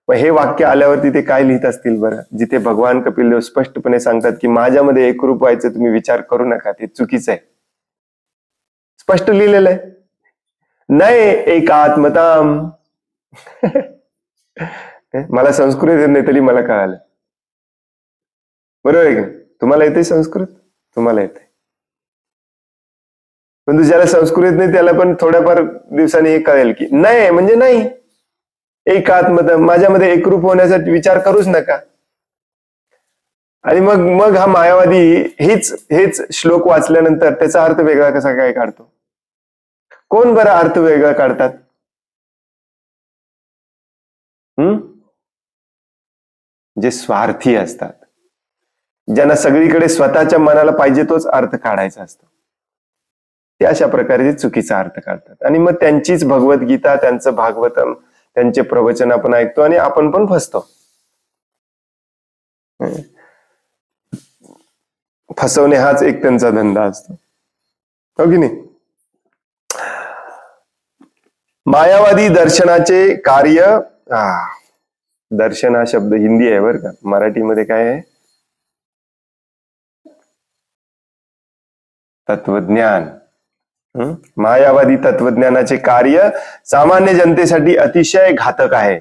मग हे वाक्य आल्यावरती ते काय लिहित असतील बरं? जिथे भगवान कपिल देव स्पष्टपणे सांगतात की माझ्यामध्ये एकरूप व्हायचं तुम्ही विचार करू नका, ते चुकीचं आहे. स्पष्ट लिहिलेलं आहे, नये एकात्मताम. मला संस्कृत येत नाही तरी मला कळालं. बरोबर आहे की? तुम्हाला येते संस्कृत? तुम्हाला येते. पण ज्याला संस्कृत नाही त्याला पण थोड्याफार दिवसांनी हे कळेल की नाही म्हणजे नाही, एकात्मता, माझ्यामध्ये एकरूप होण्यासाठी विचार करूच नका. आणि मग हा मायावादी हेच श्लोक वाचल्यानंतर त्याचा अर्थ वेगळा कसा काय काढतो? कोण बरं अर्थ वेगळा काढतात? जे स्वार्थी असतात, ज्यांना सगळीकडे स्वतःच्या मनाला पाहिजे तोच अर्थ काढायचा असतो, ते अशा प्रकारे चुकीचा अर्थ काढतात. आणि मग त्यांचीच भगवद्गीता, त्यांचं भागवतम, त्यांचे प्रवचन आपण ऐकतो आणि आपण पण फसतो. फसवणे हाच एक त्यांचा धंदा असतो, हो की नाही? मायावादी दर्शनाचे कार्य, दर्शन हा शब्द हिंदी आहे बरं का, मराठीमध्ये काय आहे? तत्वज्ञान. मायावादी तत्वज्ञानाचे कार्य सामान्य जनतेसाठी अतिशय घातक आहे.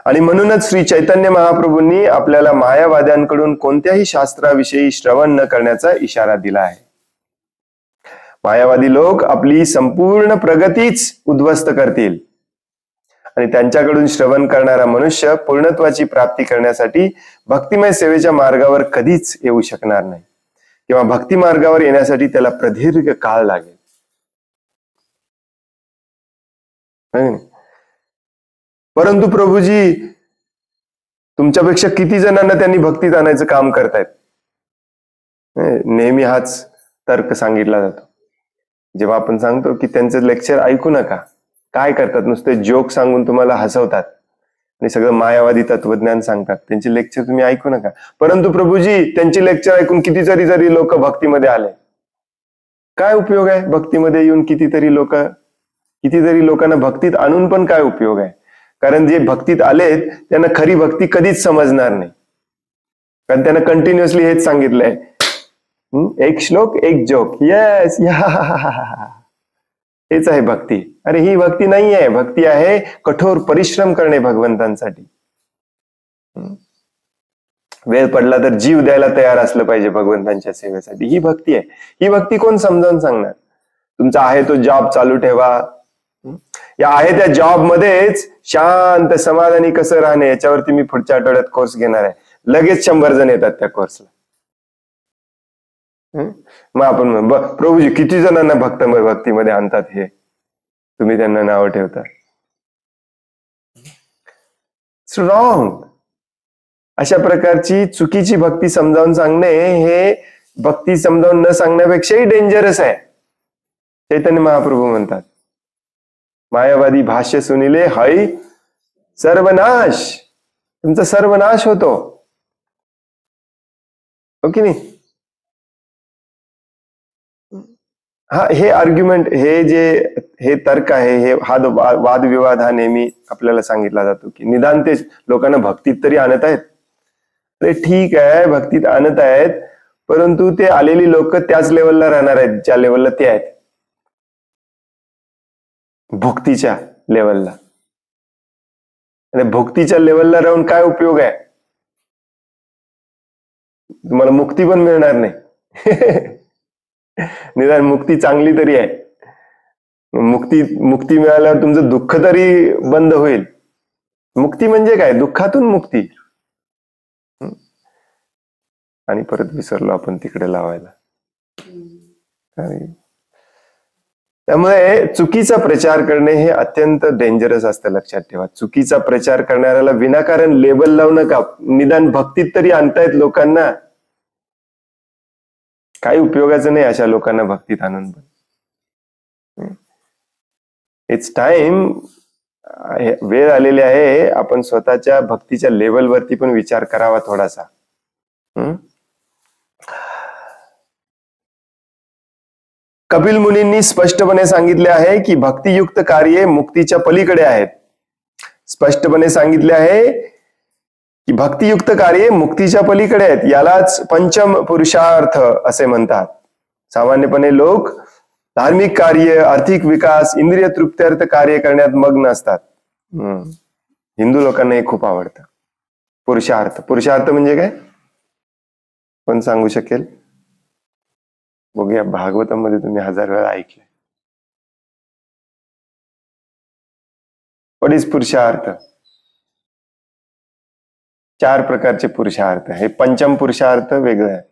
आणि म्हणूनच श्री चैतन्य महाप्रभूंनी आपल्याला मायावाद्यांकडून कोणत्याही शास्त्राविषयी श्रवण न करण्याचा इशारा दिला आहे. मायावादी लोक आपली संपूर्ण प्रगतीच उद्ध्वस्त करतील आणि त्यांच्याकडून श्रवण करणारा मनुष्य पूर्णत्वाची प्राप्ती करण्यासाठी भक्तिमय सेवेच्या मार्गावर कधीच येऊ शकणार नाही किंवा भक्ती मार्गावर येण्यासाठी त्याला प्रदीर्घ काळ लागेल. परंतु प्रभूजी, तुमच्यापेक्षा किती जणांना त्यांनी भक्तीत आणायचं काम करतायत. नेहमी हाच तर्क सांगितला जातो जेव्हा आपण सांगतो की त्यांचं लेक्चर ऐकू नका. काय करतात, नुसते जोक सांगून तुम्हाला हसवतात आणि सगळं मायावादी तत्वज्ञान सांगतात. त्यांची लेक्चर तुम्ही ऐकू नका. परंतु प्रभूजी, त्यांची लेक्चर ऐकून कितीतरी लोक भक्तीमध्ये आले. काय उपयोग आहे भक्तीमध्ये येऊन? कितीतरी लोकांना भक्तीत आणून पण काय उपयोग आहे? कारण जे भक्तीत आलेत त्यांना खरी भक्ती कधीच समजणार नाही, कारण त्यांना कंटिन्युअसली हेच सांगितलंय, एक श्लोक एक जोक, येस या, हेच आहे भक्ती. अरे ही भक्ती नाही आहे. भक्ती आहे कठोर परिश्रम करणे भगवंतांसाठी. वेळ पडला तर जीव द्यायला तयार असलं पाहिजे भगवंतांच्या सेवेसाठी. ही भक्ती आहे. ही भक्ती कोण समजावून सांगणार? तुमचा आहे तो जॉब चालू ठेवा. या आहे त्या जॉब मध्येच शांत समाधानी कसं राहणे याच्यावरती मी पुढच्या आठवड्यात कोर्स घेणार आहे. लगेच 100 जण येतात त्या कोर्सला. मग आपण प्रभूजी किती जणांना भक्तीमध्ये आणतात हे तुम्ही त्यांना नाव ठेवता. It's wrong. अशा प्रकारची चुकीची भक्ती समजावून सांगणे हे भक्ती समजावून न सांगण्यापेक्षाही डेंजरस आहे. चैतन्य महाप्रभू म्हणतात, मायावादी भाष्य सुनिले हई सर्वनाश. तुमचा सर्वनाश होतो. हो की नाही? हा, हे आर्ग्युमेंट, हे तर्क आहे, हा वादविवाद हा नेहमी आपल्याला सांगितला जातो की निदान ते लोकांना भक्तीत तरी आणत आहेत. अरे ठीक आहे, भक्तीत आणत आहेत, परंतु ते आलेली लोक त्याच लेवलला राहणार आहेत ज्या लेवलला ते आहेत, भक्तीच्या लेवलला. आणि भक्तीच्या लेवलला राहून काय उपयोग आहे? तुम्हाला मुक्ती पण मिळणार नाही. निदान मुक्ती चांगली तरी आहे. मुक्ती मिळाल्यावर तुमचं दुःख तरी बंद होईल. मुक्ती म्हणजे काय? दुःखातून मुक्ती. आणि परत विसरलो आपण तिकडे लावायला. त्यामुळे चुकीचा प्रचार करणे हे अत्यंत डेंजरस असतं, लक्षात ठेवा. चुकीचा प्रचार करणाऱ्याला विनाकारण लेबल लावू नका. निदान भक्तीत तरी आणतायत लोकांना. काही उपयोगाचं नाही अशा लोकांना भक्तीत आणून पण. इट्स टाइम, वेळ आलेली आहे आपण स्वतःच्या भक्तीच्या लेवलवरती पण विचार करावा थोडासा. कपिल मुनींनी स्पष्टपणे सांगितले आहे की भक्तियुक्त कार्ये मुक्तीच्या पलीकडे आहेत. स्पष्टपणे सांगितले आहे की भक्तियुक्त कार्ये मुक्तीच्या पलीकडे आहेत. यालाच पंचम पुरुषार्थ असे म्हणतात. सामान्यपणे लोक धार्मिक कार्य, आर्थिक विकास, इंद्रिय तृप्त्यर्थ कार्य करण्यात मग्न असतात. हिंदू लोकांना हे खूप आवडतं. पुरुषार्थ. पुरुषार्थ म्हणजे काय? कोण सांगू शकेल? बघूया, भागवतामध्ये तुम्ही 1000 वेळा ऐकले. व्हॉट इज पुरुषार्थ? 4 प्रकारचे पुरुषार्थ. हे पंचम पुरुषार्थ वेगळं आहे.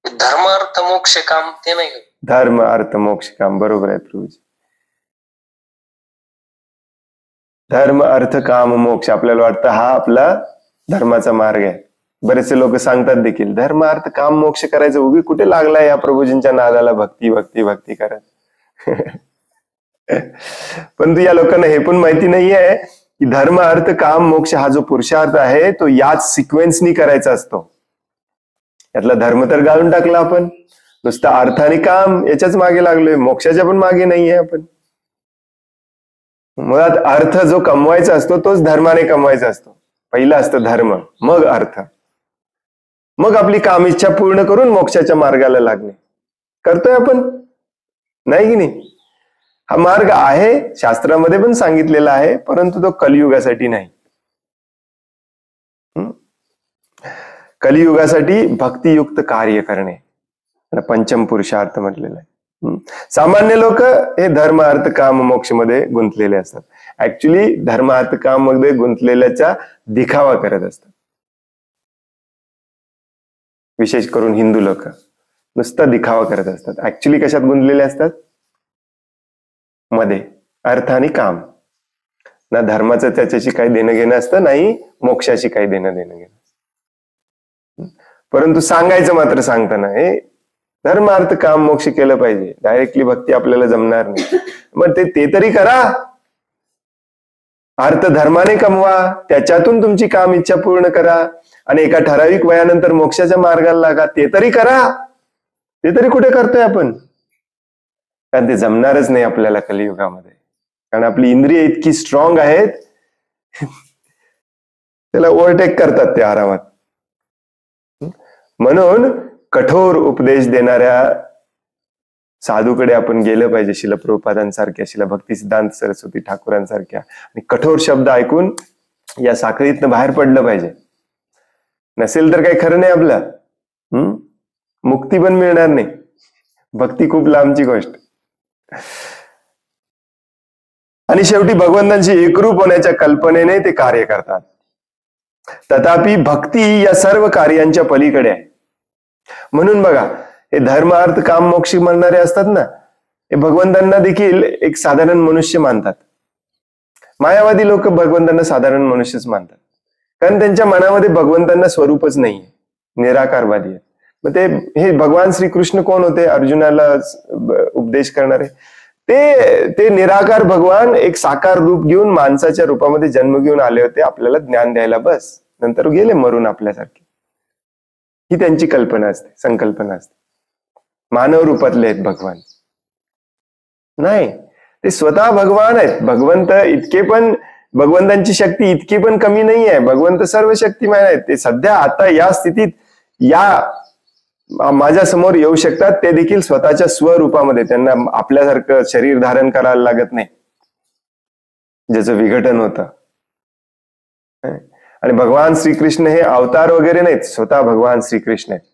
धर्म अर्थ मोक्ष काम ते नाही. धर्म अर्थ मोक्ष काम, बरोबर आहे प्रभूजी. धर्म अर्थ काम मोक्ष. आपल्याला वाटतं हा आपला धर्माचा मार्ग आहे. बरेचसे लोक सांगतात देखील धर्म अर्थ काम मोक्ष करायचं. उभी कुठे लागलाय या प्रभूजींच्या नादाला भक्ती भक्ती भक्ती करत. परंतु या लोकांना हे पण माहिती नाहीये की धर्म अर्थ काम मोक्ष हा जो पुरुषार्थ आहे तो याच सिक्वेन्सनी करायचा असतो. यातला धर्म तर गाळून टाकला आपण, नुसता अर्थ आणि काम याच्याच मागे लागलोय, मोक्षाच्या पण मागे नाहीये आपण. मुळात अर्थ जो कमवायचा असतो तोच धर्माने कमवायचा असतो. पहिला असतो धर्म, मग अर्थ, मग आपली काम इच्छा पूर्ण करून मोक्षाच्या मार्गाला लागणे. करतोय आपण, नाही की नाही? हा मार्ग आहे, शास्त्रामध्ये पण सांगितलेला आहे, परंतु तो कलियुगासाठी नाही. कलियुगासाठी भक्तियुक्त कार्य करणे पंचम पुरुषार्थ म्हटलेला आहे. सामान्य लोक हे धर्म अर्थ काम मोक्ष मध्ये गुंतलेले असतात. ऍक्च्युली धर्म अर्थ काम मध्ये गुंतलेल्याचा दिखावा करत असतात. विशेष करून हिंदू लोक नुसता दिखावा करत असतात. ऍक्च्युली कशात गुंतलेले असतात? मध्ये अर्थ आणि काम. ना धर्माचं त्याच्याशी काही देणं घेणं असतं, नाही मोक्षाशी काही देणं घेणं. परंतु सांगायचं मात्र सांगताना हे धर्म अर्थ काम मोक्ष केलं पाहिजे. डायरेक्टली भक्ती आपल्याला जमणार नाही. मग ते तरी करा. अर्थ धर्माने कमवा, त्याच्यातून तुमची काम इच्छा पूर्ण करा आणि एका ठराविक वयानंतर मोक्षाच्या मार्गाला लागा. ते तरी करा. ते तरी कुठे करतोय आपण? कारण ते जमणारच नाही आपल्याला कलियुगामध्ये. कारण आपली इंद्रिय इतकी स्ट्रॉंग आहेत, त्याला ओव्हरटेक करतात ते आरामात. म्हणून कठोर उपदेश देणाऱ्या साधूकडे आपण गेलं पाहिजे, शिला प्रभुपादांसारख्या, शिला भक्तिसिद्धांत सरस्वती ठाकूरांसारख्या. आणि कठोर शब्द ऐकून या साखळीतनं बाहेर पडलं पाहिजे. नसेल तर काही खरं नाही आपलं. मुक्ती पण मिळणार नाही. भक्ती खूप लांबची गोष्ट. आणि शेवटी भगवंतांशी एकरूप होण्याच्या कल्पनेने ते कार्य करतात. तथापि भक्ती या सर्व कार्यांच्या पलीकडे आहे. म्हणून बघा, हे धर्म अर्थ काम मोक्ष म्हणणारे असतात ना, हे भगवंतांना देखील एक साधारण मनुष्य मानतात. मायावादी लोक भगवंतांना साधारण मनुष्यच मानतात, कारण त्यांच्या मनामध्ये भगवंतांना स्वरूपच नाहीये, निराकारवादी आहे. मग हे भगवान श्रीकृष्ण कोण होते? अर्जुनाला उपदेश करणारे. ते निराकार भगवान एक साकार रूप घेऊन माणसाच्या रूपामध्ये जन्म घेऊन आले होते आपल्याला ज्ञान द्यायला, बस. नंतर गेले मरून आपल्यासारखे. ही त्यांची कल्पना असते, संकल्पना असते. मानव रूपातले आहेत भगवान नाही, ते स्वतः भगवान आहेत. भगवंतांची शक्ती इतकी पण कमी नाही आहे. भगवंत सर्व शक्तिमान आहेत. ते सध्या आता या स्थितीत माझ्या समोर येऊ शकतात. ते देखील स्वतःच्या स्वरूपामध्ये. त्यांना आपल्यासारखं शरीर धारण करायला लागत नाही, ज्याचं विघटन होतं. आणि भगवान श्रीकृष्ण हे अवतार वगैरे नाहीत, स्वतः भगवान श्रीकृष्ण आहेत.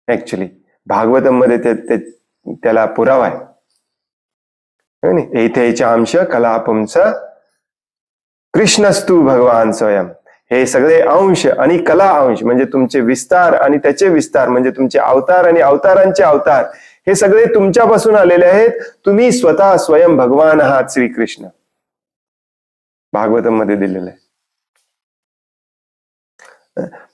ऍक्च्युली भागवतम मध्ये त्याला पुरावा आहे. एथेच्या अंश कलापंच कृष्णस्तु भगवान स्वयं. हे सगळे अंश आणि कला अंश म्हणजे तुमचे विस्तार आणि त्याचे विस्तार म्हणजे तुमचे अवतार आणि अवतारांचे अवतार, हे सगळे तुमच्यापासून आलेले आहेत. तुम्ही स्वतः स्वयं भगवान आहात श्रीकृष्ण. भागवतम मध्ये दिलेलं आहे.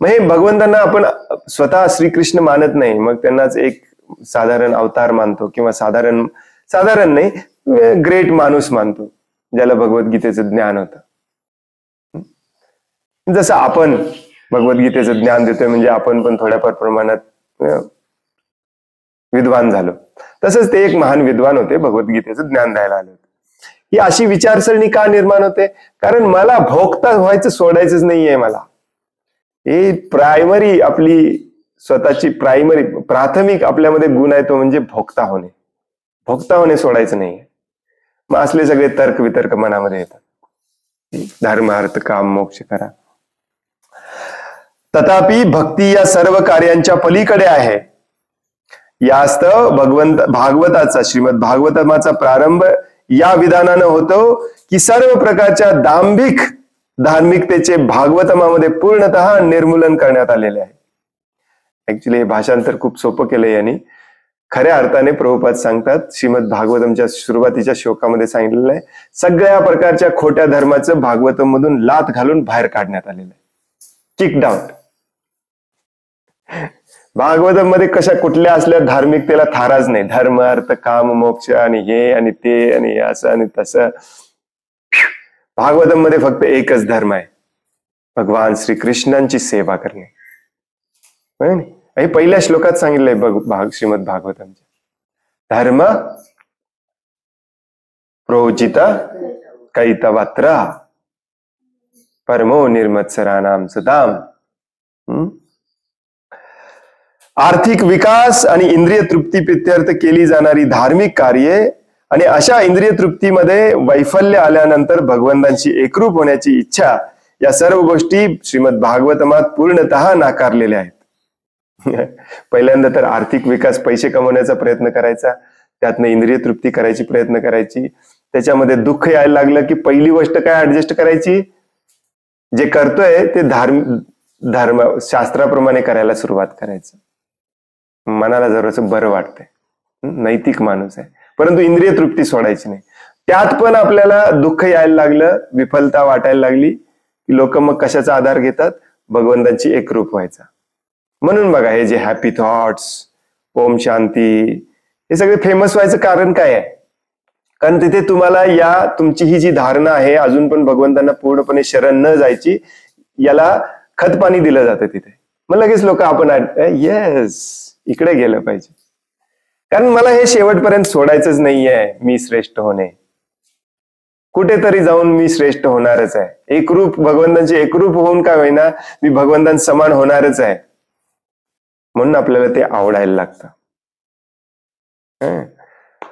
मग हे भगवंतांना आपण स्वतः श्रीकृष्ण मानत नाही, मग त्यांनाच एक साधारण अवतार मानतो, किंवा साधारण नाही, ग्रेट माणूस मानतो, ज्याला भगवद्गीतेचं ज्ञान होतं. जसं आपण भगवद्गीतेचं ज्ञान देतोय म्हणजे आपण पण थोड्याफार प्रमाणात विद्वान झालो, तसंच ते एक महान विद्वान होते, भगवद्गीतेचं ज्ञान द्यायला आले होते. ही अशी विचारसरणी का निर्माण होते? कारण मला भोगता व्हायचं सोडायचंच नाहीये. मला हे प्रायमरी, आपली स्वतःची प्राथमिक आपल्यामध्ये गुण आहे, तो म्हणजे भोगता होणे सोडायचं नाहीये. मग असले सगळे तर्क वितर्क मनामध्ये येतात. धर्म अर्थ काम मोक्ष करा. तथापि भक्ती या सर्व कार्यांच्या पलीकडे आहे. यास्तव भागवताचा, श्रीमद भागवतमाचा प्रारंभ या विधानानं होतो की सर्व प्रकारच्या धार्मिकतेचे भागवतमामध्ये पूर्णतः निर्मूलन करण्यात आलेले आहे. ऍक्च्युली हे भाषांतर खूप सोपं केलंय यांनी. खऱ्या अर्थाने प्रभुपाद सांगतात, श्रीमद भागवतमच्या सुरुवातीच्या श्लोकामध्ये सांगितलेलं आहे, सगळ्या प्रकारच्या खोट्या धर्माचं भागवतम मधून लाथ घालून बाहेर काढण्यात आलेलं आहे. Kicked out. भागवतम मध्ये कुठल्या असल्या धार्मिकतेला थाराच नाही. धर्म अर्थ काम मोक्ष आणि हे आणि ते आणि असं आणि तसं. भागवतम मध्ये फक्त एकच धर्म आहे, भगवान श्रीकृष्णांची सेवा करणे. हे पहिल्या श्लोकात सांगितलंय श्रीमद भागवतमच्या. धर्म प्रोजित कैतवत्र परमो निर्मत्सराणाम सदाम. आर्थिक विकास आणि इंद्रिय तृप्ती प्रित्यर्थ केली जाणारी धार्मिक कार्ये आणि अशा इंद्रिय तृप्तीमध्ये वैफल्य आल्यानंतर भगवंतांशी एकरूप होण्याची इच्छा, या सर्व गोष्टी श्रीमद भागवतमात पूर्णतः नाकारलेल्या आहेत. पहिल्यांदा तर आर्थिक विकास, पैसे कमवण्याचा प्रयत्न करायचा, त्यातनं इंद्रिय तृप्ती करायची प्रयत्न करायची. त्याच्यामध्ये दुःख यायला लागलं की पहिली गोष्ट काय ऍडजस्ट करायची, जे करतोय ते धर्म शास्त्राप्रमाणे करायला सुरुवात करायचं. मनाला जरासं बरं वाटतंय, नैतिक माणूस आहे, परंतु इंद्रिय तृप्ती सोडायची नाही. त्यात पण आपल्याला दुःख यायला लागलं, विफलता वाटायला लागली की लोक मग कशाचा आधार घेतात, भगवंतांची एकरूप व्हायचा. म्हणून बघा हे जे हॅपी थॉट्स, ओम शांती, हे सगळे फेमस व्हायचं कारण काय आहे? कारण तिथे तुम्हाला तुमची ही जी धारणा आहे अजून पण भगवंतांना पूर्णपणे शरण न जायची, याला खतपाणी दिलं जातं तिथे. मग लगेच लोक आपण येस इकडे गेलं पाहिजे, कारण मला हे शेवटपर्यंत सोडायचंच नाहीये. मी श्रेष्ठ होणे, कुठेतरी जाऊन मी श्रेष्ठ होणारच आहे. एकरूप भगवंतांचे एकरूप होऊन काय होईना मी भगवंतां समान होणारच आहे. म्हणून आपल्याला ते आवडायला लागतं.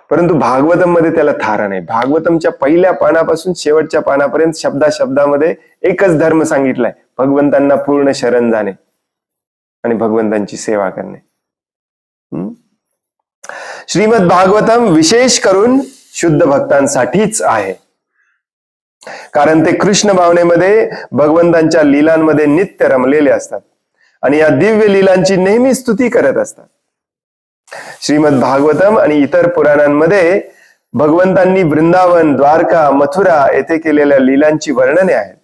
परंतु भागवतम मध्ये त्याला थारा नाही. भागवतमच्या पहिल्या पानापासून शेवटच्या पानापर्यंत शब्दामध्ये एकच धर्म सांगितलाय, भगवंतांना पूर्ण शरण जाणे आणि भगवंतांची सेवा करणे. श्रीमद भागवतम विशेष करून शुद्ध भक्तांसाठीच आहे, कारण ते कृष्ण भावनेमध्ये भगवंतांच्या लीलांमध्ये नित्य रमलेले असतात आणि या दिव्य लीलांची नेहमी स्तुती करत असतात. श्रीमद भागवतम आणि इतर पुराणांमध्ये भगवंतांनी वृंदावन, द्वारका, मथुरा येथे केलेल्या लीलांची वर्णने आहेत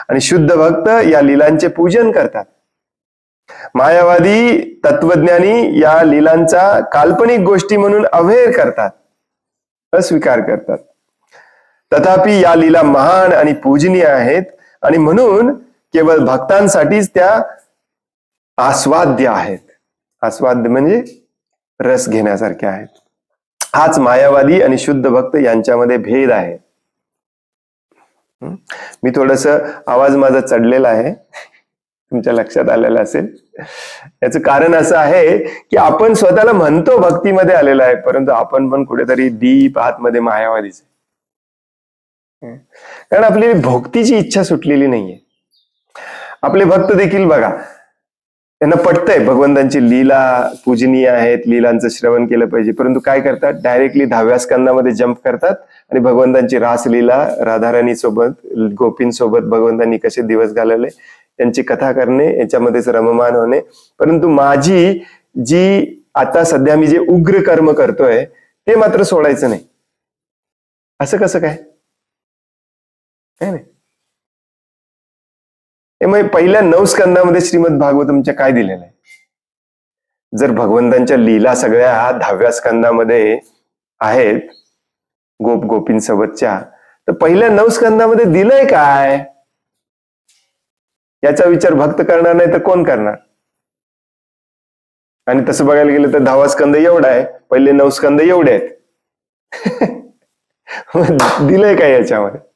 आणि शुद्ध भक्त या लीलांचे पूजन करतात. मायावादी तत्वज्ञानी या लीलांचा काल्पनिक गोष्टी म्हणून अवहेर करतात, अस्वीकार करतात. तथापि या लीला महान आणि पूजनीय आहेत आणि म्हणून केवळ भक्तांसाठीच त्या आस्वाद्य आहेत. आस्वाद्य म्हणजे रस घेण्यासारखे आहेत. हाच मायावादी आणि शुद्ध भक्त यांच्यामध्ये भेद आहे. मी थोडस आवाज माझा चढलेला आहे, तुमच्या लक्षात आलेलं असेल. याचं कारण असं आहे की आपण स्वतःला म्हणतो भक्तीमध्ये आलेला आहे, परंतु आपण पण कुठेतरी डीप आतमध्ये मायावादीच आहे. कारण आपली भोक्तीची इच्छा सुटलेली नाहीये. आपले भक्त देखील बघा, त्यांना पटतंय भगवंतांची लीला पूजनीय आहेत, लीलांचं श्रवण केलं पाहिजे, परंतु काय करतात, डायरेक्टली 10व्या स्कंदामध्ये जंप करतात आणि भगवंतांची रासलीला, राधाराणी सोबत, गोपींसोबत भगवंतांनी कसे दिवस घालवले त्यांची कथा करणे, याच्यामध्येच रममान होणे. परंतु माझी जी आता सध्या मी जे उग्र कर्म करतोय ते मात्र सोडायचं नाही. असं कसं काय? नाही. मग पहिल्या 9 स्कंदामध्ये श्रीमद भागवतमच्या काय दिलेलं आहे? जर भगवंतांच्या लीला सगळ्या 10व्या स्कंदामध्ये आहेत गोप गोपींसोबतच्या, तर पहिल्या 9 स्कंदामध्ये दिलंय काय? याचा विचार भक्त करणार नाही तर कोण करणार? आणि तसं बघायला गेलं तर 10वा स्कंद एवढा आहे, पहिले 9 स्कंद एवढे आहेत. दिलंय काय याच्यामध्ये?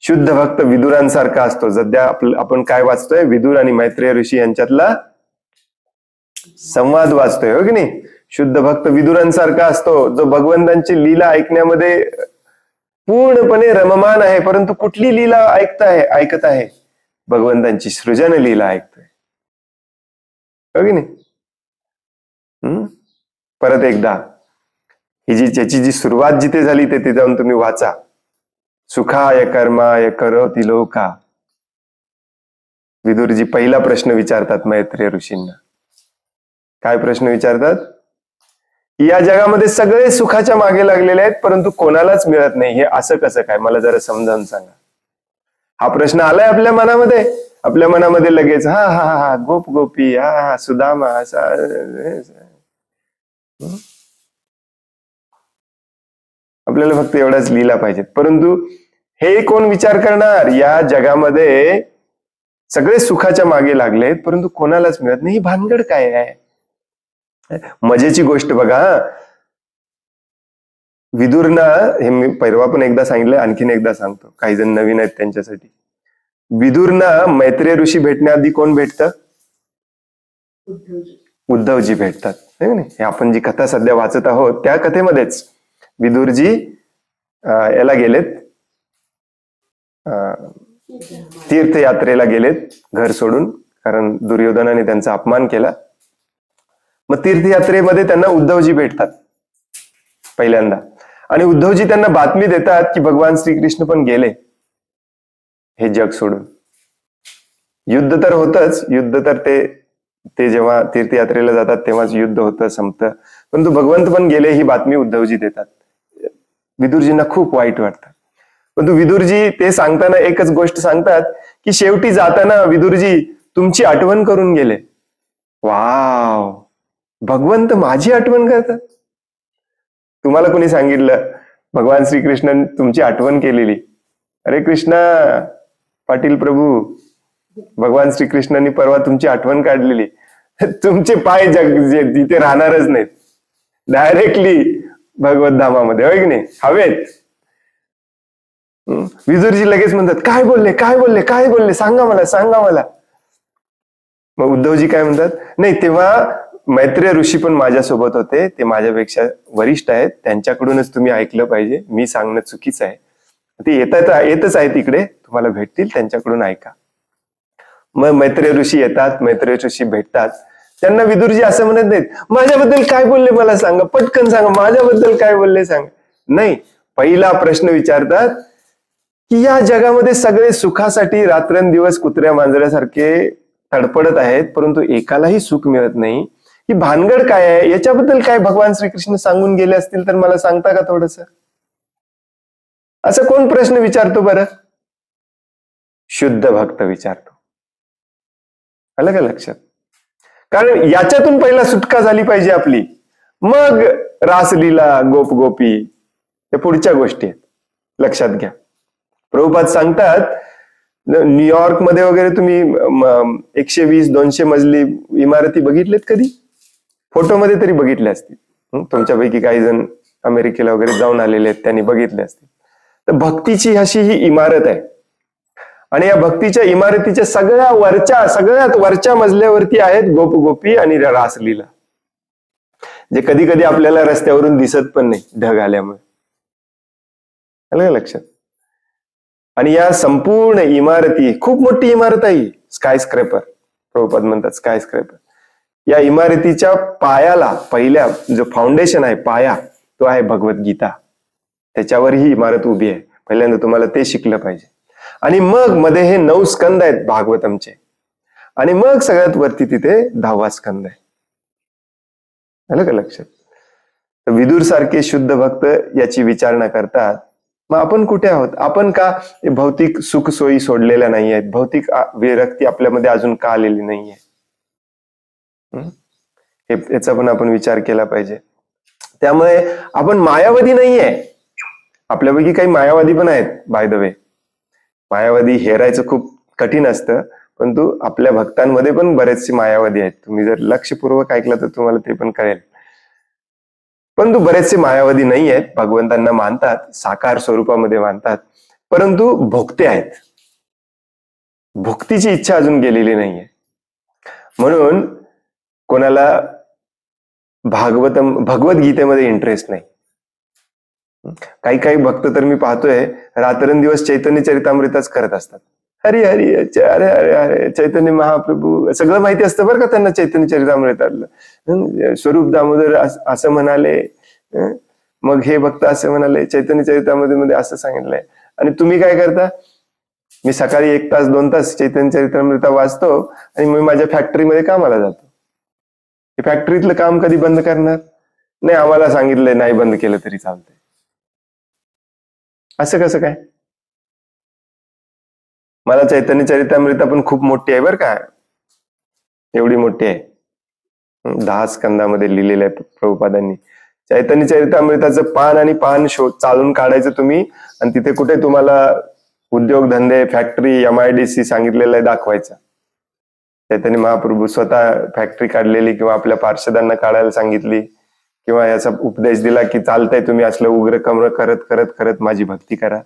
शुद्ध भक्त विदुरांसारखा असतो. सध्या आपण काय वाचतोय? विदुर आणि मैत्रेय ऋषी यांच्यातला संवाद वाचतोय, हो की नाही? शुद्ध भक्त विदुरांसारखा असतो, जो भगवंतांची लीला ऐकण्यामध्ये पूर्णपणे रममान आहे. परंतु कुठली लीला ऐकत आहे? भगवंतांची सृजन लीला ऐकतोय, हो की नाही? परत एकदा ज्याची जी सुरुवात जिथे झाली तिथे जाऊन तुम्ही वाचा. सुखाय कर्माय करोति लोका. विदुरजी पहिला प्रश्न विचारतात मैत्रेय ऋषींना. काय प्रश्न विचारतात? या जगामध्ये सगळे सुखाच्या मागे लागलेले आहेत, परंतु कोणालाच मिळत नाही. हे असं कसं काय? मला जरा समजावून सांगा. हा प्रश्न आलाय आपल्या मनामध्ये. आपल्या मनामध्ये लगेच हा हा हा गोप गोपी, हा सुदामा, आपल्याला फक्त एवढाच लीला पाहिजेत. परंतु हे कोण विचार करणार? या जगामध्ये सगळे सुखाच्या मागे लागलेत, परंतु कोणालाच मिळत नाही. ही भानगड काय आहे? मजेची गोष्ट बघा, विदुरना, हे मी परवा पण एकदा सांगितलं, आणखीन एकदा सांगतो, काही जण नवीन आहेत त्यांच्यासाठी. विदुरना मैत्रेय ऋषी भेटण्याआधी कोण भेटतं? उद्धवजी भेटतात, हे आपण जी कथा सध्या वाचत आहोत त्या कथेमध्येच विदुरजी याला गेलेत, तीर्थयात्रेला गेलेत घर सोडून, कारण दुर्योधनाने त्यांचा अपमान केला. मग तीर्थयात्रेमध्ये त्यांना उद्धवजी भेटतात पहिल्यांदा, आणि उद्धवजी त्यांना बातमी देतात की भगवान श्रीकृष्ण पण गेले हे जग सोडून. युद्ध तर होतच, युद्ध तर ते जेव्हा तीर्थयात्रेला जातात तेव्हाच युद्ध होतं, संपतं, परंतु भगवंत पण गेले ही बातमी उद्धवजी देतात. विदुरजींना खूप वाईट वाटतं. परंतु विदुरजी ते सांगताना एकच गोष्ट सांगतात की शेवटी जाताना विदुरजी तुमची आठवण करून गेले. वाव, भगवंत माझी आठवण करतात. तुम्हाला कोणी सांगितलं भगवान श्रीकृष्ण तुमची आठवण केलेली? अरे कृष्णा, पाटील प्रभू, भगवान श्रीकृष्णांनी परवा तुमची आठवण काढलेली. तुमचे पाय तिथे राहणारच नाहीत, डायरेक्टली भगवत धामामध्ये, होय की नाही, हवेत. विदुरजी लगेच म्हणतात काय बोलले काय बोलले काय बोलले, सांगा मला सांगा मला. मग उद्धवजी काय म्हणतात, नाही तेव्हा मैत्रेय ऋषी पण माझ्यासोबत होते, ते माझ्यापेक्षा वरिष्ठ आहेत, त्यांच्याकडूनच तुम्ही ऐकलं पाहिजे, मी सांगणं चुकीचं आहे. ते येतच आहे तिकडे, तुम्हाला भेटतील, त्यांच्याकडून ऐका. मग मैत्रेय ऋषी येतात, मैत्रेय ऋषी भेटतात. त्यांना विदुरजी असं म्हणत नाहीत माझ्याबद्दल काय बोलले मला सांगा, पटकन सांगा माझ्याबद्दल काय बोलले सांगा. नाही, पहिला प्रश्न विचारतात की या जगामध्ये सगळे सुखासाठी रात्रंदिवस कुत्र्या मांजऱ्यासारखे तडपडत आहेत, परंतु एकालाही सुख मिळत नाही, ही भानगड काय आहे, याच्याबद्दल काय भगवान श्रीकृष्ण सांगून गेले असतील तर मला सांगता का थोडस? असं कोण प्रश्न विचारतो बरं? शुद्ध भक्त विचारतो. आलं का लक्षात? कारण याच्यातून पहिला सुटका झाली पाहिजे आपली, मग रासलीला गोप गोपी या पुढच्या गोष्टी आहेत. लक्षात घ्या. प्रभुपाद सांगतात न्यूयॉर्क मध्ये वगैरे तुम्ही 120-200 मजली इमारती बघितलेत कधी? फोटोमध्ये तरी बघितले असतील. तुमच्यापैकी काही जण अमेरिकेला वगैरे जाऊन आलेले आहेत, त्यांनी बघितले असतील. तर भक्तीची अशी ही इमारत आहे, आणि या भक्तीच्या इमारतीच्या सगळ्यात वरच्या मजल्यावरती आहेत गोप गोपी आणि रासलीला, जे कधी कधी आपल्याला रस्त्यावरून दिसत पण नाही ढग आल्यामुळे. आलं लक्षात? आणि या संपूर्ण इमारती, खूप मोठी इमारत आहे, स्काय स्क्रॅपर प्रभुपाद म्हणतात, स्काय स्क्रॅपर. या इमारतीच्या पायाला, पहिल्या जो फाउंडेशन आहे, पाया, तो आहे भगवद्गीता. त्याच्यावर ही इमारत उभी आहे. पहिल्यांदा तुम्हाला ते शिकलं पाहिजे. आणि मग मध्ये हे 9 स्कंद आहेत भागवतमचे, आणि मग सगळ्यात वरती तिथे 10वा स्कंद आहे. आलं का लक्षात? तर विदुर सारखे शुद्ध भक्त याची विचारणा करतात. मग आपण कुठे आहोत? आपण का भौतिक सुख सोयी सोडलेल्या नाही आहेत? भौतिक विरक्ती आपल्यामध्ये अजून का आलेली नाहीये? याचा पण आपण विचार केला पाहिजे. त्यामुळे आपण मायावादी नाहीये. आपल्यापैकी काही मायावादी पण आहेत, बाय द वे. मायावादी हेरायचं खूप कठीण असतं, परंतु आपल्या भक्तांमध्ये पण बरेचसे मायावादी आहेत. तुम्ही जर लक्षपूर्वक ऐकलं तर तुम्हाला ते पण कळेल. परंतु बरेचसे मायावादी नाही आहेत, भगवंतांना मानतात, साकार स्वरूपामध्ये मानतात, परंतु भोगते आहेत. भक्तीची इच्छा अजून गेलेली नाहीये. म्हणून कोणाला भगवद्गीतेमध्ये इंटरेस्ट नाही. काही काही भक्त तर मी पाहतोय रात्रंदिवस चैतन्य चरितामृतच करत असतात. हरी हरी अरे अरे अरे चैतन्य महाप्रभू सगळं माहिती असतं बरं का त्यांना. चैतन्य चरितामृतातलं स्वरूप दामोदर असं म्हणाले, मग हे भक्त असं म्हणाले, चैतन्य चरितामृतामध्ये असं सांगितलंय. आणि तुम्ही काय करता? मी सकाळी 1 तास 2 तास चैतन्य चरितामृत वाचतो आणि मी माझ्या फॅक्टरीमध्ये कामाला जातो. फॅक्टरीतलं काम कधी बंद करणार? नाही, आम्हाला सांगितलंय नाही बंद केलं तरी चालतंय. असं कसं काय? मला चैतन्य चरितामृत पण खूप मोठी आहे बरं का, एवढी मोठी आहे, 10 स्कंदामध्ये लिहिलेलं आहे प्रभुपादांनी. चैतन्य चरितामृताचं पान आणि पान चालून काढायचं तुम्ही, आणि तिथे कुठे तुम्हाला उद्योगधंदे, फॅक्टरी, MIDC सांगितलेलं आहे दाखवायचं. चैतन्य महाप्रभू स्वतः फॅक्टरी काढलेली किंवा आपल्या पार्षदांना काढायला सांगितली किंवा याचा उपदेश दिला की चालतंय तुम्ही असलं उग्र कमर करत करत करत माझी भक्ती करा?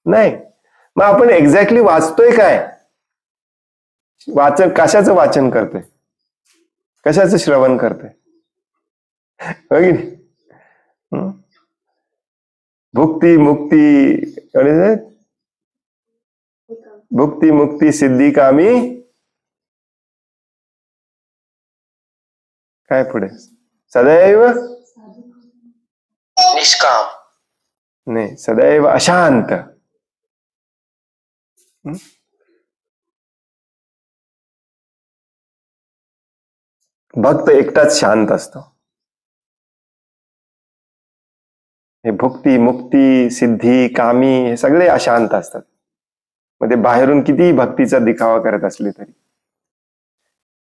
नाही. मग आपण एक्झॅक्टली वाचतोय काय? कशाचं वाचन करतोय? कशाचं श्रवण करतोय? भुक्ती मुक्ती, भुक्ती मुक्ती सिद्धी कामी काय पुढे? सदैव निष्काम. नाही, सदैव अशांत. भक्त एकटाच शांत असतो. हे भुक्ती, मुक्ती, सिद्धी, कामी हे सगळे अशांत असतात. मग ते बाहेरून किती भक्तीचा दिखावा करत असले तरी,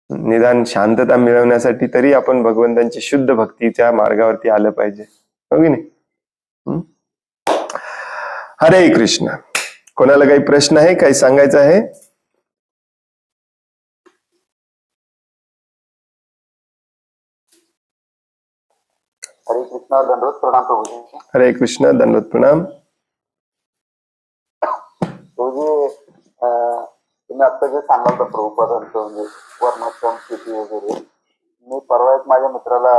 निदान शांतता मिळवण्यासाठी तरी आपण भगवंतांची शुद्ध भक्तीच्या मार्गावरती आलं पाहिजे, हो की नाही? हरे कृष्ण. कोणाला काही प्रश्न आहे, काही सांगायचं आहे? हरे कृष्ण, दंडवत प्रणाम प्रभूजी. हरे कृष्ण, दंडवत प्रणाम. प्रभूजी, तुम्ही आता जे सांगाल तर प्रभुपादांचं म्हणजे वर्णाश्रम शेती वगैरे, मी परवा एक माझ्या मित्राला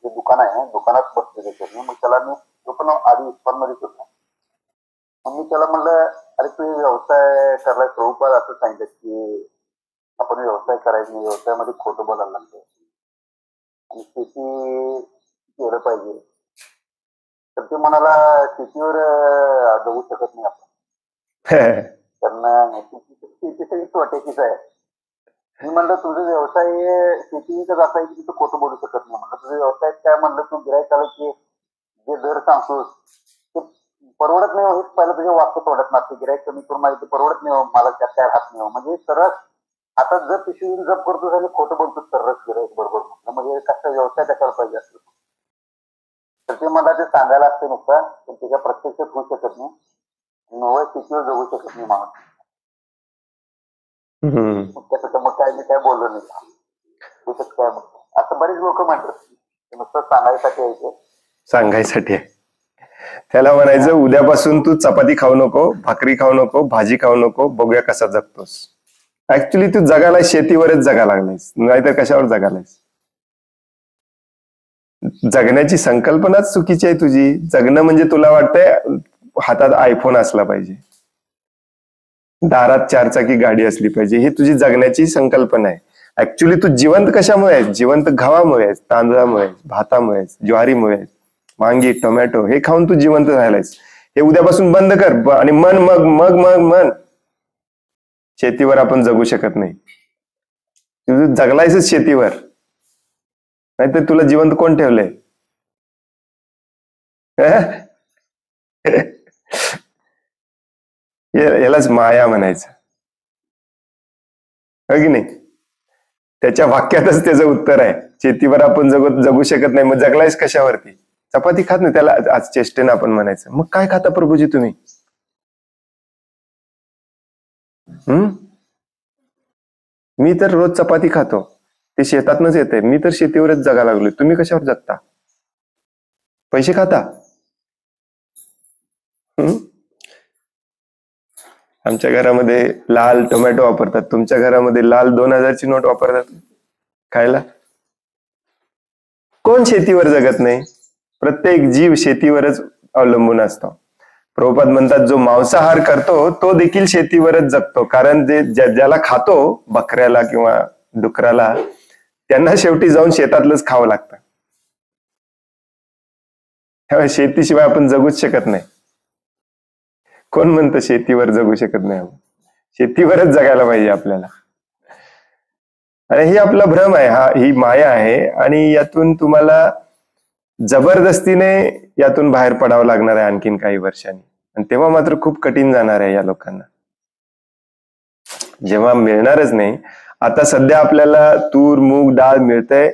जे दुकान आहे दुकानात बसले त्याच्यात, मग त्याला मी तो पण आधी इस्कॉनमध्येच होता. मग मी त्याला म्हणलं, अरे तू व्यवसाय करायला प्रभुपाद असं सांगितलं की आपण व्यवसाय करायचा नाही, व्यवसायामध्ये खोटं बोलायला लागतं आणि शेती केलं पाहिजे. तर ते म्हणाला शेतीवर जगू शकत नाही आपण, कारण शेती सगळी तोट्याचीच आहे. मी म्हणलं तुझा व्यवसाय शेतीचाच असा आहे की तू खोटं बोलू शकत नाही. म्हणलं तुझा व्यवसाय काय, म्हणलं तू गिरायकाला की जे दर सांगतोस ते परवडत नाही, हेच पहिलं तुझे वाक्य तोडत नसते. गिरायक कमी करून माहिती परवडत नाही, मला त्यात काय राहत नाही. म्हणजे सरळ आता जर पिशवी जप करतोस आणि खोटं बोलतोस सरळ गिरायक बरोबर, म्हणजे कसा व्यवसाय कशाला पाहिजे असतो. तर ते मला ते सांगायला असते नुसतं, पण त्याच्या प्रत्यक्षात होऊ शकत नाही. नवं शेतीवर जगू शकत नाही माणूस. त्याचं मग काय मी काय बोललो नाही, काय मग असं बरेच लोक म्हणतात नुसतं सांगायसाठी यायचे. सांगायसाठी त्याला म्हणायचं, उद्यापासून तू चपाती खाऊ नको, भाकरी खाऊ नको, भाजी खाऊ नको, बघूया कसा जगतोस. ऍक्च्युली तू जगाला शेतीवरच जगा लागलायस, नाहीतर कशावर जगालायस. जगण्याची संकल्पनाच चुकीची आहे तुझी. जगणं म्हणजे तुला वाटतंय हातात आयफोन असला पाहिजे, दारात 4 चाकी गाडी असली पाहिजे, ही तुझी जगण्याची संकल्पना आहे. ऍक्च्युली तू जिवंत कशामुळे आहेस? जिवंत गव्हामुळे आहेस, तांदळामुळे, भातामुळे, ज्वारीमुळे, वांगी, टोमॅटो हे खाऊन तू जिवंत राहिलायस. हे उद्यापासून बंद कर आणि मन मग मग मग मन शेतीवर आपण जगू शकत नाही. तू जगलायसच शेतीवर, नाहीतर तुला जिवंत कोण ठेवलंय? यालाच माया म्हणायचं, हो की नाही? त्याच्या वाक्यातच त्याचं उत्तर आहे. शेतीवर आपण जगू शकत नाही, मग जगलायस कशावरती? चपाती खात नाही, त्याला आज चेष्टेनं आपण म्हणायचं. मग काय खाता प्रभूजी तुम्ही? मी तर रोज चपाती खातो, ते शेतातनच येते. मी तर शेतीवरच जगा लागलोय, तुम्ही कशावर जगता? पैसे खाता? आमच्या घरामध्ये लाल टोमॅटो वापरतात, तुमच्या घरामध्ये लाल 2000ची नोट वापरतात खायला. कोण शेतीवर जगत नाही? प्रत्येक जीव शेतीवरच अवलंबून असतो. प्रभुपाद म्हणतात, जो मांसाहार करतो तो देखील शेतीवरच जगतो, कारण जे ज्याला खातो, बकऱ्याला किंवा डुकराला, त्यांना शेवटी जाऊन शेतातलंच खावं लागतं. त्यामुळे शेतीशिवाय आपण जगूच शकत नाही. कोण म्हणतं शेतीवर जगू शकत नाही? आपण शेतीवरच जगायला पाहिजे आपल्याला. आणि ही आपला भ्रम आहे, ही माया आहे, आणि यातून तुम्हाला जबरदस्तीने यातून बाहेर पडावं लागणार आहे आणखीन काही वर्षांनी. आणि तेव्हा मात्र खूप कठीण जाणार आहे या लोकांना, जेव्हा मिळणारच नाही. आता सध्या आपल्याला तूर, मूग, डाळ मिळतंय,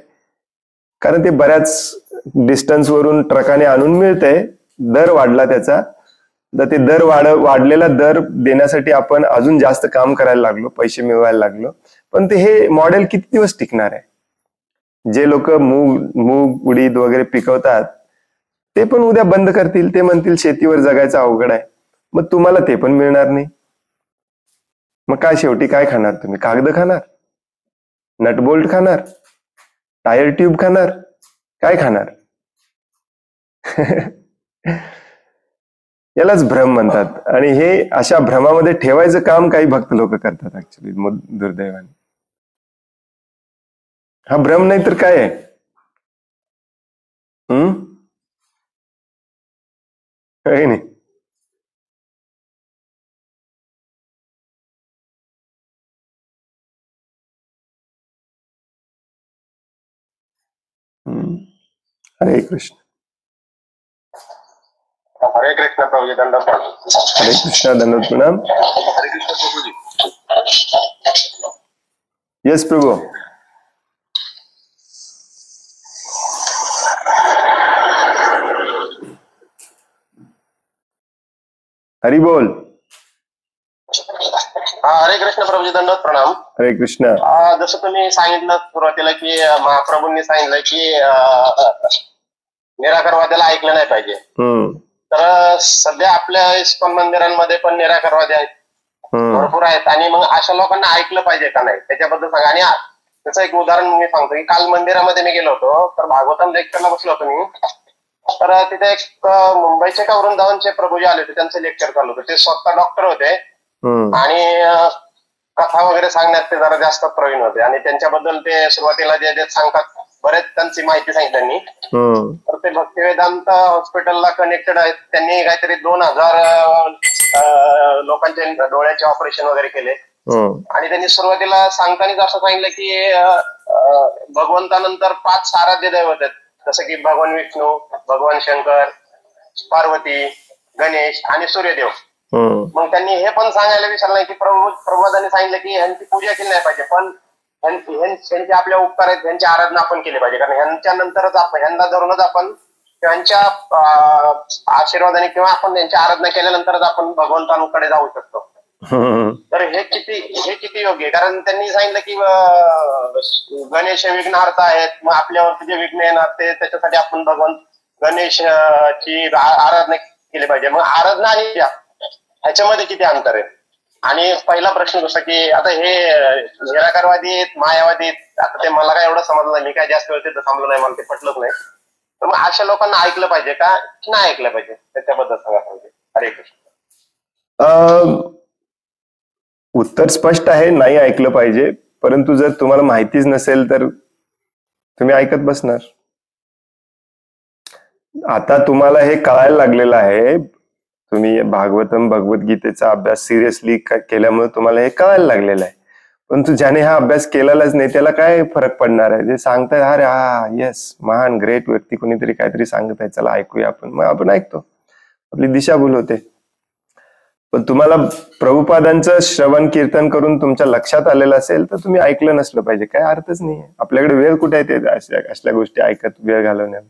कारण ते बऱ्याच डिस्टन्स वरून ट्रकाने आणून मिळतंय. दर वाढला त्याचा, तर ते दर वाढलेला दर देण्यासाठी आपण अजून जास्त काम करायला लागलो, पैसे मिळवायला लागलो. पण ते हे मॉडेल किती दिवस टिकणार आहे? जे लोक मूग उडीद वगैरे पिकवतात ते पण उद्या बंद करतील. ते म्हणतील शेतीवर जगायचं अवघड आहे, मग तुम्हाला ते पण मिळणार नाही. मग काय शेवटी काय खाणार तुम्ही? कागद खाणार, नटबोल्ट खाणार, टायर ट्यूब खाणार, काय खाणार? यालाच भ्रम म्हणतात. आणि हे अशा भ्रमामध्ये ठेवायचं काम काही भक्त लोक करतात ऍक्च्युली, दुर्दैवाने. हा भ्रम नाही तर काय आहे? काही नाही. हरे कृष्ण. हरे कृष्ण प्रभुजी, दंडवत प्रणाम. हरे कृष्णा, दंडवत प्रणाम. हरे कृष्ण प्रभुजी. यस प्रभु. हरी बोल. हरे कृष्ण प्रभुजी, दंडवत प्रणाम. हरे कृष्णा. जसं तुम्ही सांगितलं सुरुवातीला की महाप्रभूंनी सांगितलं की निराकारवाद्याला ऐकलं नाही पाहिजे. तर सध्या आपल्या इस्कॉन मंदिरांमध्ये पण निराकारवादी आहेत, भरपूर आहेत. आणि मग अशा लोकांना ऐकलं पाहिजे का नाही त्याच्याबद्दल सांगा. आणि त्याचं एक उदाहरण मी सांगतो की काल मंदिरामध्ये मी गेलो होतो, तर भागवतम लेक्चरला बसलो होतो मी. तर तिथे एक मुंबईचे का वृंदावनचे प्रभूजी आले होते, त्यांचं लेक्चर चालू होतं. ते स्वतः डॉक्टर होते आणि कथा वगैरे सांगण्यात ते जरा जास्त प्रवीण होते. आणि त्यांच्याबद्दल ते सुरुवातीला जे सांगतात, बरेच त्यांची माहिती सांगितली त्यांनी. तर ते भक्ती वेदांत हॉस्पिटलला कनेक्टेड आहेत. त्यांनी काहीतरी 2000 लोकांचे डोळ्याचे ऑपरेशन वगैरे केले. आणि त्यांनी सुरुवातीला सांगताना असं सांगितलं की भगवंतानंतर 5 आराध्य दैवत आहेत, जसं की भगवान विष्णू, भगवान शंकर, पार्वती, गणेश आणि सूर्यदेव. मग त्यांनी हे पण सांगायला विचारलं नाही की प्रभुपादांनी सांगितलं की ह्यांची पूजा केली नाही पाहिजे, पण ह्यांचे आपल्या उपकार आहेत, ह्यांची आराधना आपण केली पाहिजे. कारण ह्यांच्या नंतरच आपण, ह्यांना धरूनच आपण त्यांच्या आशीर्वादाने किंवा आपण त्यांची आराधना केल्यानंतरच आपण भगवंतांकडे जाऊ शकतो. तर हे किती योग्य आहे. कारण त्यांनी सांगितलं की गणेश विघ्नहर्ता आहेत, मग आपल्यावरती जे विघ्न येणार ते त्याच्यासाठी आपण भगवंत गणेशची आराधना केली पाहिजे. मग आराधना आणि ह्याच्यामध्ये किती अंतर आहे. आणि पहिला प्रश्न जसा की आता हे निराकारवादी आहेत, मायावादी आहेत. आता ते मला काय एवढं समजलं नाही, मी काय जास्त वेळ तिथं थांबलो नाही, मला ते पटलंच नाही. तर मग अशा लोकांना ऐकलं पाहिजे का नाही ऐकलं पाहिजे त्याच्याबद्दल सांगा पाहिजे. हरे कृष्ण. उत्तर स्पष्ट आहे, नाही ऐकलं पाहिजे. परंतु जर तुम्हाला माहितीच नसेल तर तुम्ही ऐकत बसणार. आता तुम्हाला हे कळायला लागलेलं आहे, तुम्ही भागवतम भगवद्गीतेचा अभ्यास सिरियसली केल्यामुळे तुम्हाला हे कळायला लागलेलं आहे. परंतु ज्याने हा अभ्यास केलेलाच नाही त्याला काय फरक पडणार आहे. जे सांगताय अरे हा येस महान ग्रेट व्यक्ती कोणीतरी काहीतरी सांगत आहे, चला ऐकूया आपण. मग आपण ऐकतो, आपली दिशाभूल होते. पण तुम्हाला प्रभुपादांचं श्रवण कीर्तन करून तुमच्या लक्षात आलेलं असेल तर तुम्ही ऐकलं नसलं पाहिजे, काय अर्थच नाही. आपल्याकडे वेळ कुठे आहे ते असल्या गोष्टी ऐकत वेळ घालवण्यात.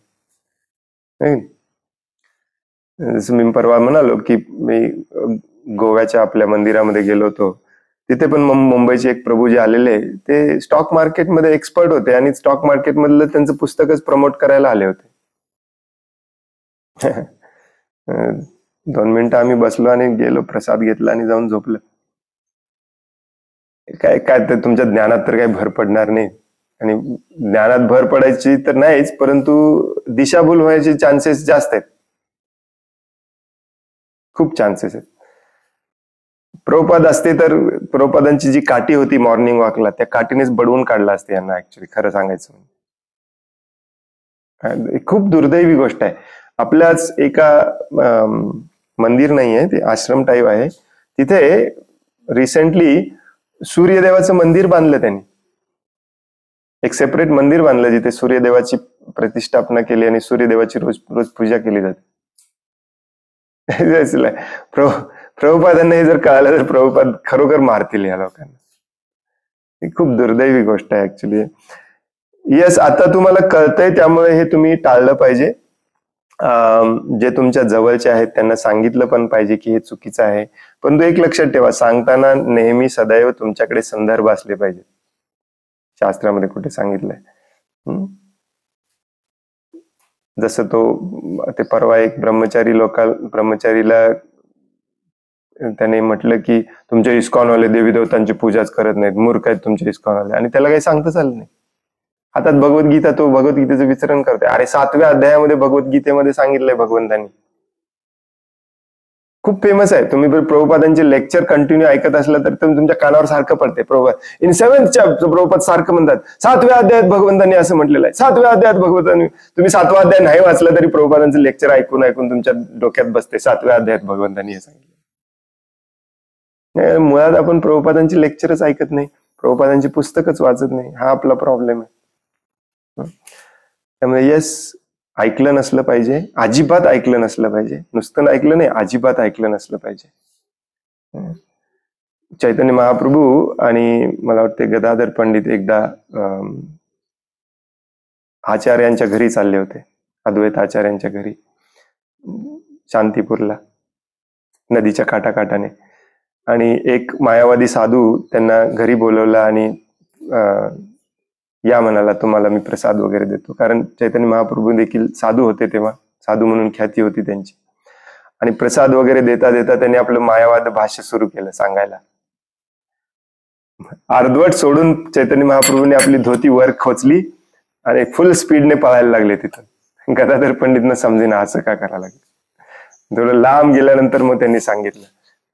जसं मी परवा म्हणालो की मी गोव्याच्या आपल्या मंदिरामध्ये गेलो होतो, तिथे पण मुंबईचे एक प्रभू जे आलेले ते स्टॉक मार्केटमध्ये एक्सपर्ट होते आणि स्टॉक मार्केट मधलं त्यांचं पुस्तकच प्रमोट करायला आले होते. 2 मिनिटं आम्ही बसलो आणि गेलो, प्रसाद घेतला आणि जाऊन झोपलो. काय काय तर तुमच्या ज्ञानात तर काही भर पडणार नाही. आणि ज्ञानात भर पडायची तर नाहीच, परंतु दिशाभूल व्हायचे चान्सेस जास्त आहेत, खूप चान्सेस आहेत. प्रभुपाद असते तर प्रभुपादांची जी काठी होती मॉर्निंग वॉकला, त्या काठीनेच बडवून काढला असते यांना. ऍक्च्युली खरं सांगायचं खूप दुर्दैवी गोष्ट आहे. आपल्याच एका मंदिर नाहीये, ते आश्रम टाईप आहे, तिथे रिसेंटली सूर्यदेवाचं मंदिर बांधलं त्यांनी. एक सेपरेट मंदिर बांधलं जिथे सूर्यदेवाची प्रतिष्ठापना केली आणि सूर्यदेवाची रोज रोज पूजा केली जाते. प्रभुपादांना हे जर कळालं तर प्रभुपाद खरोखर मारतील या लोकांना. ही खूप दुर्दैवी गोष्ट आहे ऍक्च्युली. येस, आता तुम्हाला कळतंय त्यामुळे हे तुम्ही टाळलं पाहिजे. जे तुमच्या जवळचे आहेत त्यांना सांगितलं पण पाहिजे की हे चुकीचं आहे. पण एक लक्षात ठेवा, सांगताना नेहमी सदैव तुमच्याकडे संदर्भ असले पाहिजे. शास्त्रामध्ये कुठे सांगितलंय. जसं ते परवा एक ब्रह्मचारीला त्याने म्हटलं की तुमच्या इस्कॉनवाले देवी देवतांची पूजाच करत नाहीत, मूर्ख आहेत तुमचे इस्कॉनवाले. आणि त्याला काही सांगताच आलं नाही. हातात भगवद्गीता, तो भगवद्गीतेचं विचरण करते. अरे 7व्या अध्यायामध्ये भगवद्गीतेमध्ये सांगितलंय भगवंतांनी. खूप फेमस आहे. तुम्ही जर प्रभुपादांचे लेक्चर कंटिन्यू ऐकत असला तर तुमच्या कानावर सारखं पडते. Prabhupada in 7th chapter Prabhupada सारखं म्हणतात 7व्या अध्यायात भगवंतांनी असं म्हटलेलं आहे, 7व्या अध्यायात भगवंतांनी. तुम्ही 7वा अध्याय नाही वाचला तरी प्रभुपादांचं लेक्चर ऐकून ऐकून तुमच्या डोक्यात बसते 7व्या अध्यायात भगवंतांनी हे सांगितलं. मुळात आपण प्रभुपादांची लेक्चरच ऐकत नाही, प्रभुपादांची पुस्तकच वाचत नाही. हा आपला प्रॉब्लेम आहे. त्यामुळे येस, ऐकलं नसलं पाहिजे, अजिबात ऐकलं नसलं पाहिजे. नुसतं ऐकलं नाही, अजिबात ऐकलं नसलं पाहिजे. चैतन्य महाप्रभू आणि मला वाटते गदाधर पंडित एकदा आचार्यांच्या घरी चालले होते, अद्वैत आचार्यांच्या घरी, शांतीपूरला, नदीच्या काठाकाठाने. आणि एक मायावादी साधू त्यांना घरी बोलवला आणि या म्हणाला, तुम्हाला मी प्रसाद वगैरे देतो. कारण चैतन्य महाप्रभू देखील साधू होते तेव्हा, साधू म्हणून ख्याती होती त्यांची. आणि प्रसाद वगैरे देता देता त्यांनी आपलं मायावाद भाष्य सुरू केलं सांगायला. अर्धवट सोडून चैतन्य महाप्रभूने आपली धोती वर खोचली आणि फुल स्पीडने पळायला लागले तिथून. गदाधर पंडितनं समजेना असं का करायला लागले. थोडं लांब गेल्यानंतर मग त्यांनी सांगितलं,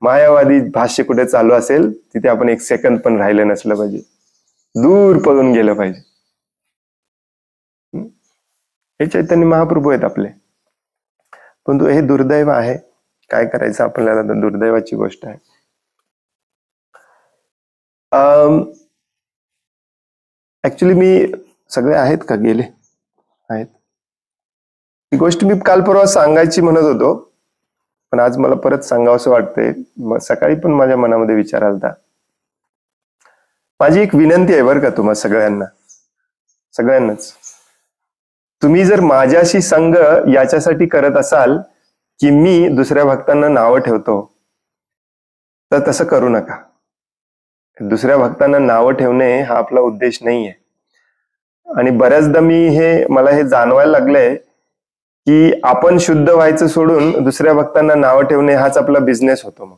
मायावादी भाष्य कुठे चालू असेल तिथे आपण एक सेकंद पण राहिलं नसलं पाहिजे, दूर पळून गेलं पाहिजे. हे चैतन्य महाप्रभू आहेत आपले. परंतु हे दुर्दैव आहे, काय करायचं आपल्याला, दुर्दैवाची गोष्ट आहे. ऍक्च्युली मी सगळे आहेत का, गेले आहेत, ही गोष्ट मी काल परवा सांगायची म्हणत होतो, पण आज मला परत सांगावं असं वाटतंय. सकाळी पण माझ्या मनामध्ये विचार आलता. माझी एक विनंती आहे बरं का तुम्हा सगळ्यांनाच. तुम्ही जर माझ्याशी संग याच्यासाठी करत असाल की मी दुसऱ्या भक्तांना नावं ठेवतो, तर तसं करू नका. दुसऱ्या भक्तांना नावं ठेवणे हा आपला उद्देश नाहीये. आणि बऱ्याचदा मला हे जाणवायला लागलंय की आपण शुद्ध व्हायचं सोडून दुसऱ्या भक्तांना नावं ठेवणे हाच आपला बिझनेस होतो. मग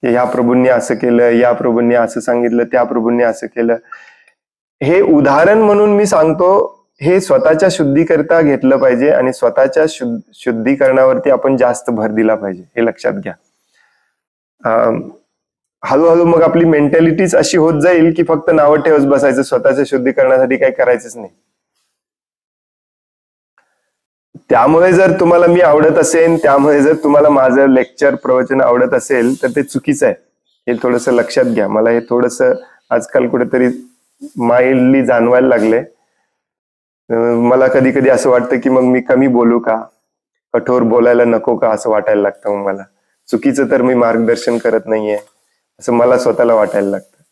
या प्रभूंनी असं केलं, या प्रभूंनी असं सांगितलं, त्या प्रभूंनी असं केलं. हे उदाहरण म्हणून मी सांगतो, हे स्वतःच्या शुद्धीकरता घेतलं पाहिजे आणि स्वतःच्या शुद्धीकरणावरती आपण जास्त भर दिला पाहिजे, हे लक्षात घ्या. हळूहळू मग आपली मेंटॅलिटीच अशी होत जाईल की फक्त नावं ठेवत बसायचं, स्वतःच्या शुद्धीकरणासाठी काही करायचंच नाही. त्यामुळे जर तुम्हाला मी आवडत असेल, त्यामुळे जर तुम्हाला माझं लेक्चर प्रवचन आवडत असेल तर ते चुकीचं आहे, हे थोडंसं लक्षात घ्या. मला हे थोडंसं आजकाल कुठेतरी माइल्डली जाणवायला लागले. मला कधी कधी असं वाटतं की मग मी कमी बोलू का, कठोर बोलायला नको का, असं वाटायला लागतं. मग मला चुकीचं तर मी मार्गदर्शन करत नाहीये असं मला स्वतःला वाटायला लागतं.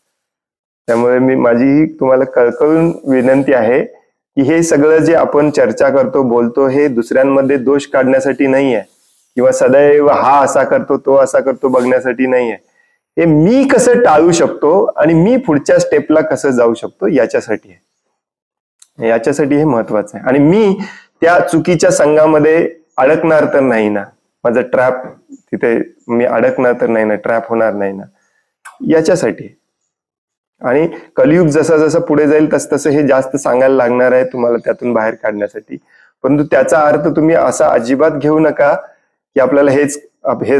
त्यामुळे माझी तुम्हाला कळकळून विनंती आहे की हे सगळं जे आपण चर्चा करतो, बोलतो, हे दुसऱ्यांमध्ये दोष काढण्यासाठी नाहीये किंवा सदैव हा असा करतो तो असा करतो बघण्यासाठी नाहीये. हे मी कसं टाळू शकतो आणि मी पुढच्या स्टेपला कसं जाऊ शकतो याच्यासाठी आहे. याच्यासाठी हे महत्वाचं आहे. आणि मी त्या चुकीच्या संघामध्ये अडकणार तर नाही ना, माझा ट्रॅप तिथे मी अडकणार तर नाही ना, ट्रॅप होणार नाही ना, याच्यासाठी. आणि कलियुग जसा जसा पुढे जाईल तस तसं हे जास्त सांगायला लागणार आहे तुम्हाला त्यातून बाहेर काढण्यासाठी. परंतु त्याचा अर्थ तुम्ही असा अजिबात घेऊ नका की आपल्याला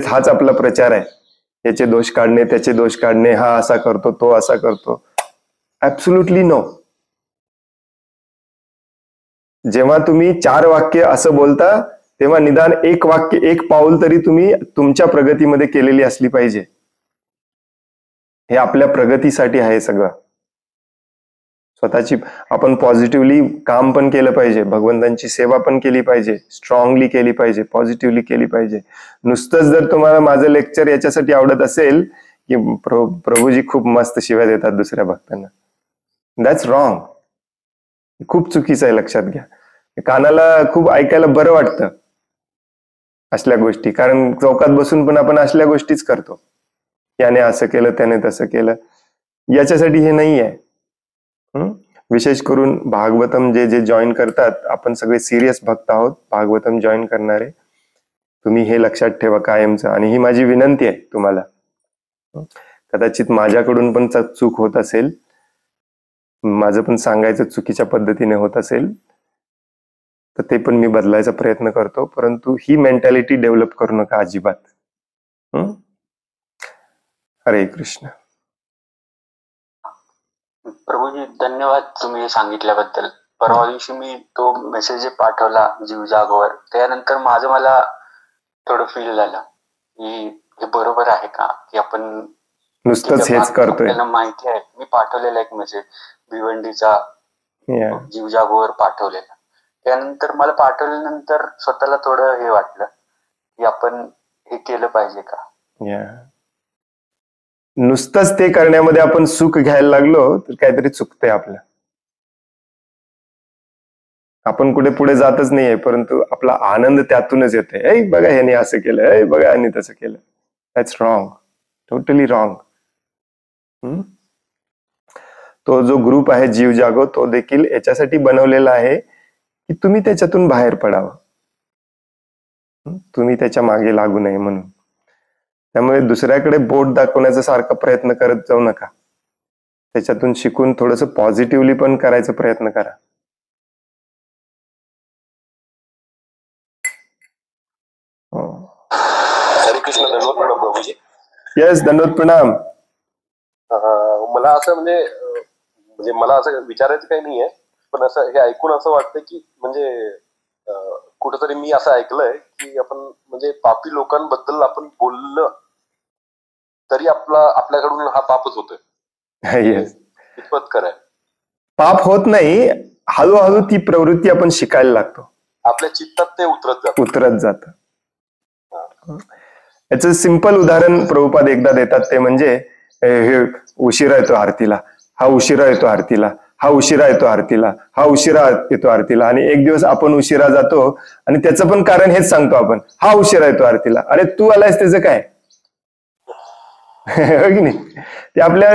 हाच आपला प्रचार आहे, याचे दोष काढणे, त्याचे दोष काढणे, हा असा करतो तो असा करतो. Absolutely no. जेव्हा तुम्ही 4 वाक्य असं बोलता तेव्हा निदान 1 वाक्य 1 पाऊल तरी तुम्ही तुमच्या प्रगतीमध्ये केलेली असली पाहिजे. हे आपल्या प्रगतीसाठी आहे सगळं. स्वतःची आपण पॉझिटिव्हली काम पण केलं पाहिजे, भगवंतांची सेवा पण केली पाहिजे, स्ट्रॉंगली केली पाहिजे, पॉझिटिव्हली केली पाहिजे. नुसतंच जर तुम्हाला माझं लेक्चर याच्यासाठी आवडत असेल की प्रभूजी खूप मस्त शिव्या देतात दुसऱ्या भक्तांना, दॅट्स रॉंग. खूप चुकीचं आहे, लक्षात घ्या. कानाला खूप ऐकायला बरं वाटतं असल्या गोष्टी, कारण चौकात बसून पण आपण असल्या गोष्टीच करतो. याने असं केलं, त्याने तसं केलं, याच्यासाठी हे नाही आहे. विशेष करून भागवतम जे जॉईन करतात, आपण सगळे सिरियस भक्त आहोत, भागवतम जॉईन करणारे, तुम्ही हे लक्षात ठेवा कायमचं. आणि ही माझी विनंती आहे तुम्हाला. कदाचित माझ्याकडून पण चूक होत असेल, माझं पण सांगायचं चुकीच्या पद्धतीने होत असेल, तर ते पण मी बदलायचा प्रयत्न करतो, परंतु ही मेंटॅलिटी डेव्हलप करू नका अजिबात. हरे कृष्ण. प्रभूजी धन्यवाद तुम्ही हे सांगितल्याबद्दल. परवा दिवशी मी तो मेसेज पाठवला जीव जागोवर, त्यानंतर मला थोडं फील झालं की हे बरोबर आहे का, की आपण नुसतंच हेच करतोय. आपल्याला माहिती आहे, मी पाठवलेला एक मेसेज भिवंडीचा जीव जागोवर पाठवलेला, त्यानंतर मला पाठवल्यानंतर स्वतःला थोडं हे वाटलं की आपण हे केलं पाहिजे का. नुसतंच ते करण्यामध्ये आपण सुख घ्यायला लागलो तर काहीतरी चुकतंय आपलं. आपण कुठे पुढे जातच नाहीये, परंतु आपला आनंद त्यातूनच येतोय. ऐ बघा ह्याने असं केलं, ऐ बघा ह्याने तसं केलं. That's wrong, totally wrong. तो जो ग्रुप आहे जीव जागो, तो देखील याच्यासाठी बनवलेला आहे की तुम्ही त्याच्यातून बाहेर पडावं, तुम्ही त्याच्या मागे लागू नये म्हणून. त्यामुळे दुसऱ्याकडे बोट दाखवण्याचा सारखा प्रयत्न करत जाऊ नका. त्याच्यातून शिकून थोडस पॉझिटिव्हली पण करायचा प्रयत्न करा. हरे कृष्ण. धन्यवाद प्रणाम प्रभूजी. येस, धन्यवाद प्रणाम. मला असं म्हणजे मला असं विचारायचं काही नाहीये, पण असं हे ऐकून असं वाटतं की म्हणजे कुठेतरी मी असं ऐकलंय की आपण म्हणजे पापी लोकांबद्दल आपण बोललं तरी आपल्याकडून हा पापच होतोय. येस, कितपत खरं आहे? पाप होत नाही, हळूहळू ती प्रवृत्ती आपण शिकायला लागतो, आपल्या चित्तात ते उतरत जात. याचं सिंपल उदाहरण प्रभुपाद एकदा देतात, ते म्हणजे हे उशिरा येतो आरतीला, हा उशिरा येतो आरतीला, हा उशिरा येतो आरतीला, हा उशिरा येतो आरतीला. आणि एक दिवस आपण उशिरा जातो आणि त्याचं पण कारण हेच सांगतो आपण, हा उशिरा येतो आरतीला. अरे तू आलायस त्याचं काय? की नाही? ते आपल्या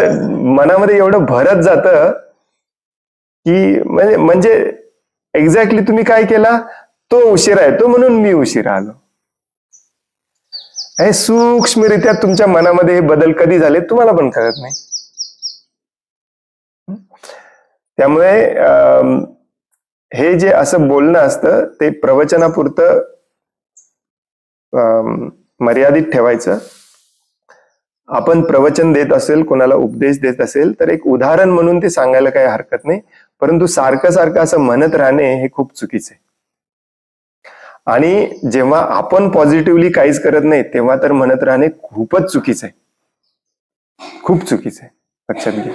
मनामध्ये एवढं भरत जातं की म्हणजे एक्झॅक्टली तुम्ही काय केला, तो उशिरा येतो म्हणून मी उशिरा आलो. हे सूक्ष्मरित्या तुमच्या मनामध्ये हे बदल कधी झाले तुम्हाला पण कळत नाही. त्यामुळे हे जे असं बोलणं असतं ते प्रवचनापुरतं मर्यादित ठेवायचं. आपण प्रवचन देत असेल, कोणाला उपदेश देत असेल तर एक उदाहरण म्हणून ते सांगायला काही हरकत नाही, परंतु सारखं सारखं असं म्हणत राहणे हे खूप चुकीचं आहे. आणि जेव्हा आपण पॉझिटिव्हली काहीच करत नाही तेव्हा तर म्हणत राहणे खूपच चुकीचं आहे, खूप चुकीचं आहे, लक्षात घ्या.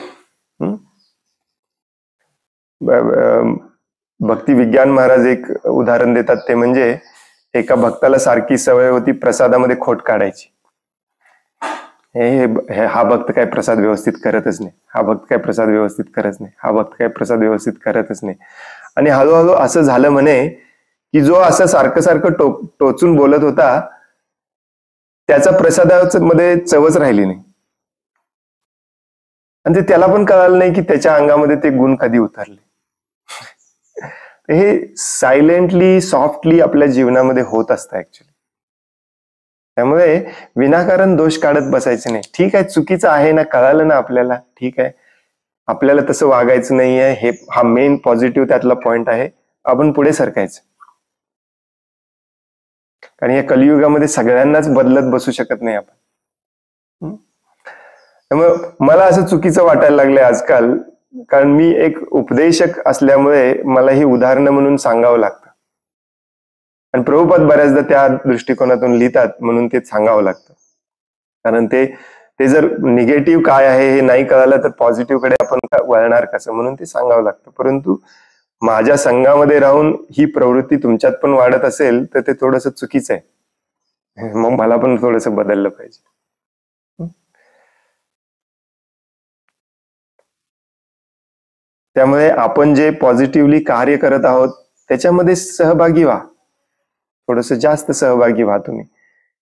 भक्ती विज्ञान महाराज एक उदाहरण देतात, ते म्हणजे एका भक्ताला सारखी सवय होती प्रसादामध्ये खोट काढायची. हा भक्त काय प्रसाद व्यवस्थित करतच नाही, हा भक्त काय प्रसाद व्यवस्थित करत नाही, हा भक्त काय प्रसाद व्यवस्थित करतच नाही. आणि हळूहळू असं झालं म्हणे की जो असं सारखं सारखं टोचून बोलत होता त्याचा प्रसादामध्ये चवच राहिली नाही. आणि ते त्याला पण कळालं नाही की त्याच्या अंगामध्ये ते गुण कधी उतरले. हे सायलेंटली सॉफ्टली आपल्या जीवनामध्ये होत असतं ऍक्च्युली. त्यामुळे विनाकारण दोष काढत बसायचे नाही. ठीक आहे, चुकीचं आहे ना, कळालं ना आपल्याला, ठीक आहे, आपल्याला तसं वागायचं नाहीये, हे हा मेन पॉझिटिव्ह त्यातला पॉइंट आहे. आपण पुढे सरकायचं, कारण या कलियुगामध्ये सगळ्यांनाच बदलत बसू शकत नाही आपण. त्यामुळे मला असं चुकीचं वाटायला लागलंय आजकाल, कारण मी एक उपदेशक असल्यामुळे मला ही उदाहरणं म्हणून सांगावं लागतं. आणि प्रभुपाद बऱ्याचदा त्या दृष्टिकोनातून लिहितात म्हणून ते सांगावं लागतं. कारण ते जर निगेटिव्ह काय आहे हे नाही कळालं तर पॉझिटिव्ह कडे आपण वळणार कसं, म्हणून ते सांगावं लागतं. परंतु माझ्या संघामध्ये राहून ही प्रवृत्ती तुमच्यात पण वाढत असेल तर ते थोडंसं चुकीचं आहे. मग मला पण थोडंसं बदललं पाहिजे. त्यामुळे आपण जे पॉझिटिव्हली कार्य करत आहोत त्याच्यामध्ये सहभागी व्हा, थोडस जास्त सहभागी व्हा तुम्ही.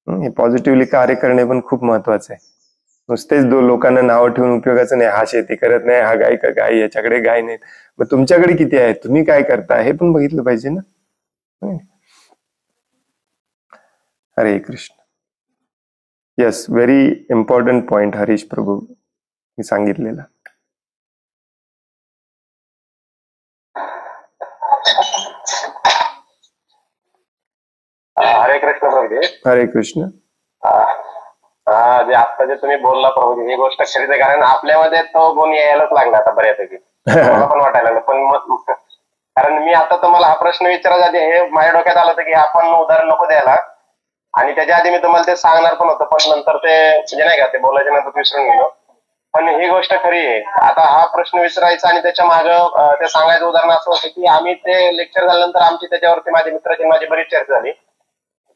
हे पॉझिटिव्हली कार्य करणे पण खूप महत्वाचं आहे. नुसतेच लोकांना नावं ठेवून उपयोगाचं नाही, हा शेती करत नाही, हा गाय याच्याकडे गाय नाहीत, मग तुमच्याकडे किती आहे, तुम्ही काय करता हे पण बघितलं पाहिजे ना. Hare Krishna. Yes, very important point Harish Prabhu मी सांगितलेला. हरे कृष्ण प्रभूजी. हरे कृष्ण. हा जे आता जे तुम्ही बोलला प्रभूजी ही गोष्ट खरीच आहे, कारण आपल्यामध्ये तो गुण यायलाच लागला आता बऱ्यापैकी. मला पण वाटायला लागलं, पण मग कारण मी आता तुम्हाला हा प्रश्न विचारायचा आधी हे माझ्या डोक्यात आलं होतं की आपण उदाहरण नको द्यायला, आणि त्याच्या आधी मी तुम्हाला ते सांगणार पण होतं, पण नंतर ते म्हणजे नाही का ते बोलायच्या नंतर विसरून गेलो. पण ही गोष्ट खरी आहे. आता हा प्रश्न विचारायचा आणि त्याच्या मागं ते सांगायचं उदाहरण असं होतं की आम्ही ते लेक्चर झाल्यानंतर आमची त्याच्यावरती माझ्या मित्राची माझी बरीच चर्चा झाली.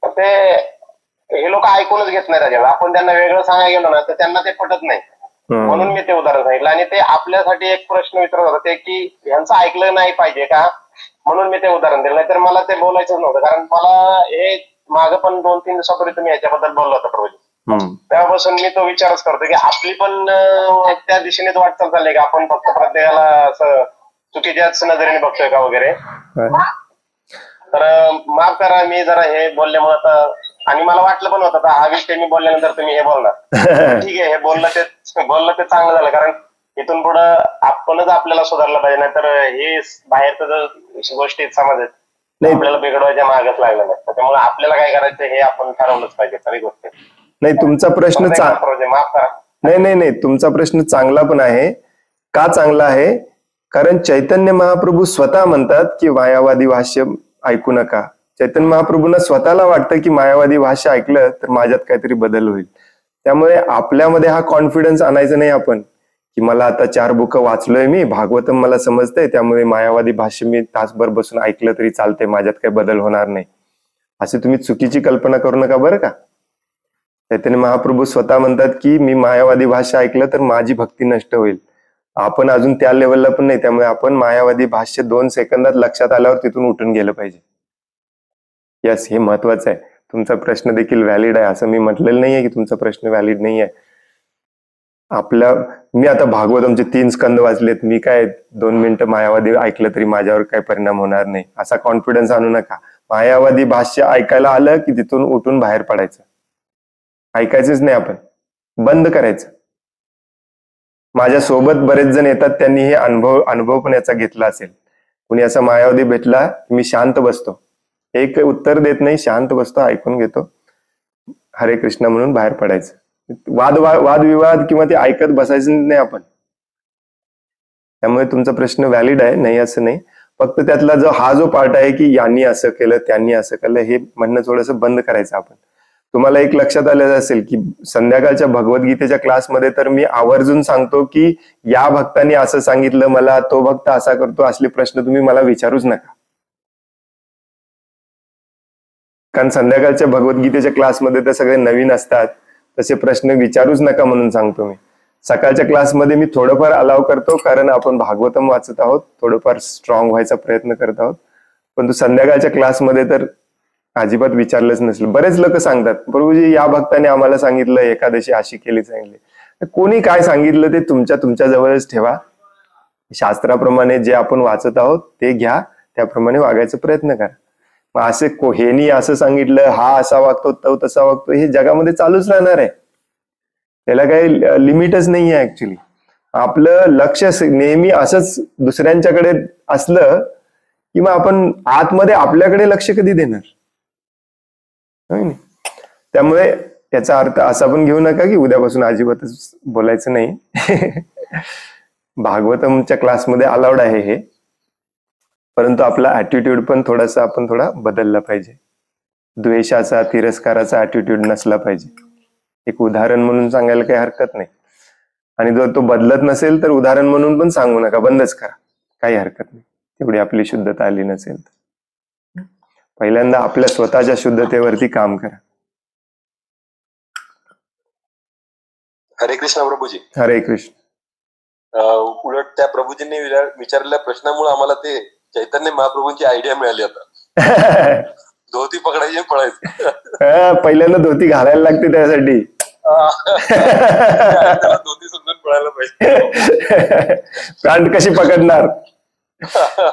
तर ते हे लोक ऐकूनच घेत नाही त्याच्यावर. आपण त्यांना वेगळं सांगायला गेलो ना तर त्यांना ते पटत नाही. म्हणून मी ते उदाहरण सांगितलं, आणि ते आपल्यासाठी एक प्रश्न विचारत होते की ह्यांचं ऐकलं नाही पाहिजे का, म्हणून मी ते उदाहरण दिलं. नाहीतर मला ते बोलायचंच नव्हतं, कारण मला हे मागं पण 2-3 दिवसापूर्वी तुम्ही याच्याबद्दल बोलला होता प्रभूजी. तेव्हापासून मी तो विचारच करतो की आपली पण त्या दिशेनेच वाटचाल चालली का, आपण फक्त प्रत्येकाला असं चुकीच्याच नजरेने बघतोय का वगैरे. तर माफ करा मी जरा हे बोलल्यामुळे, आणि मला वाटलं पण होतं हा विषय मी बोलल्यानंतर तुम्ही हे बोलणार. ठीक आहे, हे बोललं ते चांगलं झालं, कारण इथून पुढं आपणच आपल्याला सुधारलं पाहिजे, नाहीतर हे बाहेरचं जर गोष्टी समाजात आपल्याला बिघडवायच्या मागच लागलं नाही. त्यामुळे आपल्याला काय करायचं हे आपण ठरवलंच पाहिजे खरी गोष्ट. नाही तुमचा प्रश्न माफ करा. नाही तुमचा प्रश्न चांगला पण आहे. का चांगला आहे? कारण चैतन्य महाप्रभू स्वतः म्हणतात की मायावादी भाष्य ऐकू नका. चैतन्य महाप्रभूंना स्वतःला वाटतं की मायावादी भाष्य ऐकलं तर माझ्यात काहीतरी बदल होईल. त्यामुळे आपल्यामध्ये हा कॉन्फिडन्स आणायचा नाही आपण की मला आता 4 बुक वाचलोय मी, भागवतम मला समजतंय, त्यामुळे मायावादी भाष्य मी तासभर बसून ऐकलं तरी चालतंय, माझ्यात काही बदल होणार नाही. असे तुम्ही चुकीची कल्पना करू नका बरं का. चैतन्य महाप्रभू स्वतः म्हणतात की मी मायावादी भाष्य ऐकलं तर माझी भक्ती नष्ट होईल. आपण अजून त्या लेवलला पण नाही, त्यामुळे आपण मायावादी भाष्य 2 सेकंदात लक्षात आल्यावर तिथून उठून गेलं पाहिजे. यस, हे महत्वाचं आहे. तुमचा प्रश्न देखील व्हॅलिड आहे. असं मी म्हटलेलं नाहीये की तुमचा प्रश्न व्हॅलिड नाही आहे. मी आता भागवतमचे 3 स्कंद वाचलेत, मी काय 2 मिनिटं मायावादी ऐकलं तरी माझ्यावर काही परिणाम होणार नाही असा कॉन्फिडन्स आणू नका. मायावादी भाष्य ऐकायला आलं की तिथून उठून बाहेर पडायचं, ऐकायचंच नाही, आपण बंद करायचं. माझ्या सोबत बरेच जण येतात, त्यांनी हे अनुभव पण याचा घेतला असेल. कुणी असा मायावादी भेटला मी शांत बसतो, एक उत्तर देत नाही, शांत बसतो, ऐकून घेतो, हरे कृष्ण म्हणून बाहेर पडायचं. वादविवाद किंवा ते ऐकत बसायचं नाही आपण. त्यामुळे तुमचा प्रश्न व्हॅलिड आहे, नाही असं नाही. फक्त त्यातला जो पार्ट आहे की यांनी असं केलं त्यांनी असं केलं हे म्हणणं थोडंसं बंद करायचं आपण. तुम्हाला एक लक्षात आलेलं असेल की संध्याकाळच्या भगवद्गीतेच्या क्लासमध्ये तर मी आवर्जून सांगतो की या भक्तांनी असं सांगितलं मला, तो भक्त असा करतो, असले प्रश्न तुम्ही मला विचारूच नका. कारण संध्याकाळच्या भगवद्गीतेच्या क्लासमध्ये तर सगळे नवीन असतात, तसे प्रश्न विचारूच नका म्हणून सांगतो मी. सकाळच्या क्लासमध्ये मी थोडंफार अलाव करतो, कारण आपण भागवतम वाचत आहोत, थोडंफार स्ट्रॉंग व्हायचा प्रयत्न करत आहोत. परंतु संध्याकाळच्या क्लासमध्ये तर अजिबात विचारलंच नसलं. बरेच लोक सांगतात प्रभूजी या भक्ताने आम्हाला सांगितलं एकादशी अशी केली, सांगितले. कोणी काय सांगितलं ते तुमच्या जवळच ठेवा. शास्त्राप्रमाणे जे आपण वाचत आहोत ते घ्या, त्याप्रमाणे वागायचा प्रयत्न करा. मग असे हेनी असं सांगितलं, हा असा वागतो, तो तसा वागतो, हे जगामध्ये चालूच राहणार आहे. त्याला काही लिमिटच नाही आहे ऍक्च्युली. आपलं लक्ष नेहमी असंच दुसऱ्यांच्याकडे असलं की मग आपण आतमध्ये आपल्याकडे लक्ष कधी देणार. त्यामुळे याचा अर्थ असा पण घेऊ नका की उद्यापासून अजिबातच बोलायचं नाही. भागवतमच्या क्लासमध्ये अलाउड आहे हे, परंतु आपला ऍटिट्यूड पण थोडासा आपण थोडा बदलला पाहिजे. द्वेषाचा, तिरस्काराचा ऍटिट्यूड नसला पाहिजे. एक उदाहरण म्हणून सांगायला काही हरकत नाही. आणि जर तो बदलत नसेल तर उदाहरण म्हणून पण सांगू नका, बंदच करा, काही हरकत नाही. तेवढी आपली शुद्धता आली नसेल तर पहिल्यांदा आपल्या स्वतःच्या शुद्धतेवरती काम करा. हरे कृष्ण प्रभूजी. हरे कृष्ण. उलट त्या प्रभूजींनी विचारलेल्या प्रश्नामुळे आम्हाला ते चैतन्य महाप्रभूंची आयडिया मिळाली आता. धोती पकडायची पळायचं. पहिल्यांदा धोती घालायला लागते त्यासाठी. धोती समजून पळायला पाहिजे. पॅन्ट कशी पकडणार,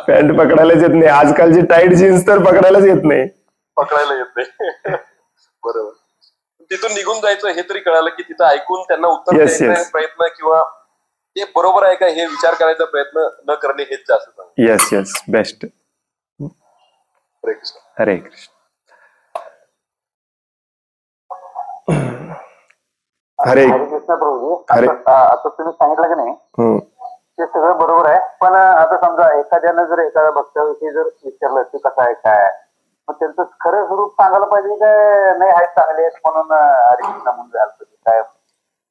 पॅन्ट पकडायलाच येत नाही. आजकालची टाईट जीन्स तर पकडायलाच येत नाही. बरोबर. तिथून निघून जायचं हे तरी कळालं की तिथं ऐकून त्यांना उत्तर द्यायचा प्रयत्न किंवा ते बरोबर आहे का हे विचार करायचा प्रयत्न न करणे हेच जास्त चांगलं. Yes best. हरे कृष्ण. हरे कृष्ण. हरे हरे कृष्ण प्रभूजी. हरे- आता तुम्ही सांगितलं की नाही हम्म, ते सगळं बरोबर आहे, पण आता समजा एखाद्यानं जर एखाद्या भक्ताविषयी जर विचारलं की कसं आहे काय, मग त्यांचं खरं स्वरूप सांगायला पाहिजे काय नाही आहेत चांगले आहेत म्हणून हरे कृष्ण म्हणून झालं पाहिजे काय?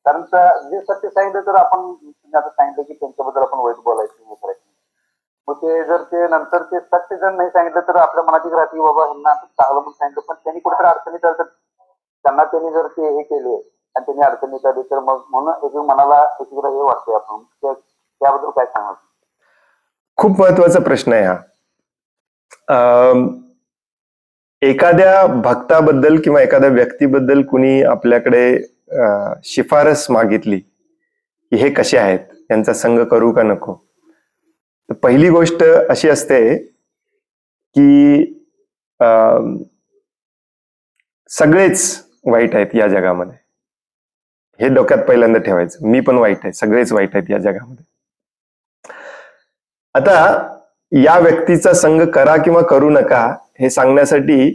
कारण जे सत्य सांगितलं तर आपण तुम्ही आता सांगितलं की त्यांच्याबद्दल आपण वाईट बोलायचं हे करायचं. मग ते जर ते नंतर ते सत्य जर नाही सांगितलं तर आपल्या मनात एक राहते की बाबा ह्यांना चांगलं म्हणून सांगितलं पण त्यांनी कुठेतरी अडचणीत आलं तर त्यांना त्यांनी जर ते हे केले आणि त्यांनी अडचणीत आली तर मग म्हणून एक मनाला एकीकडे हे वाटते आपण त्याबद्दल काय सांगाल? खूप महत्वाचा प्रश्न आहे हा. एखाद्या भक्ताबद्दल किंवा एखाद्या व्यक्तीबद्दल कुणी आपल्याकडे शिफारस मागितली की हे कसे आहेत, यांचा संग करू का नको, तर पहिली गोष्ट अशी असते की सगळेच वाईट आहेत या जगामध्ये. हे डोक्यात पहिल्यांदा ठेवायचं. मी पण वाईट आहे, सगळेच वाईट आहेत या जगामध्ये. आता या व्यक्तीचा संग करा किंवा करू नका हे सांगण्यासाठी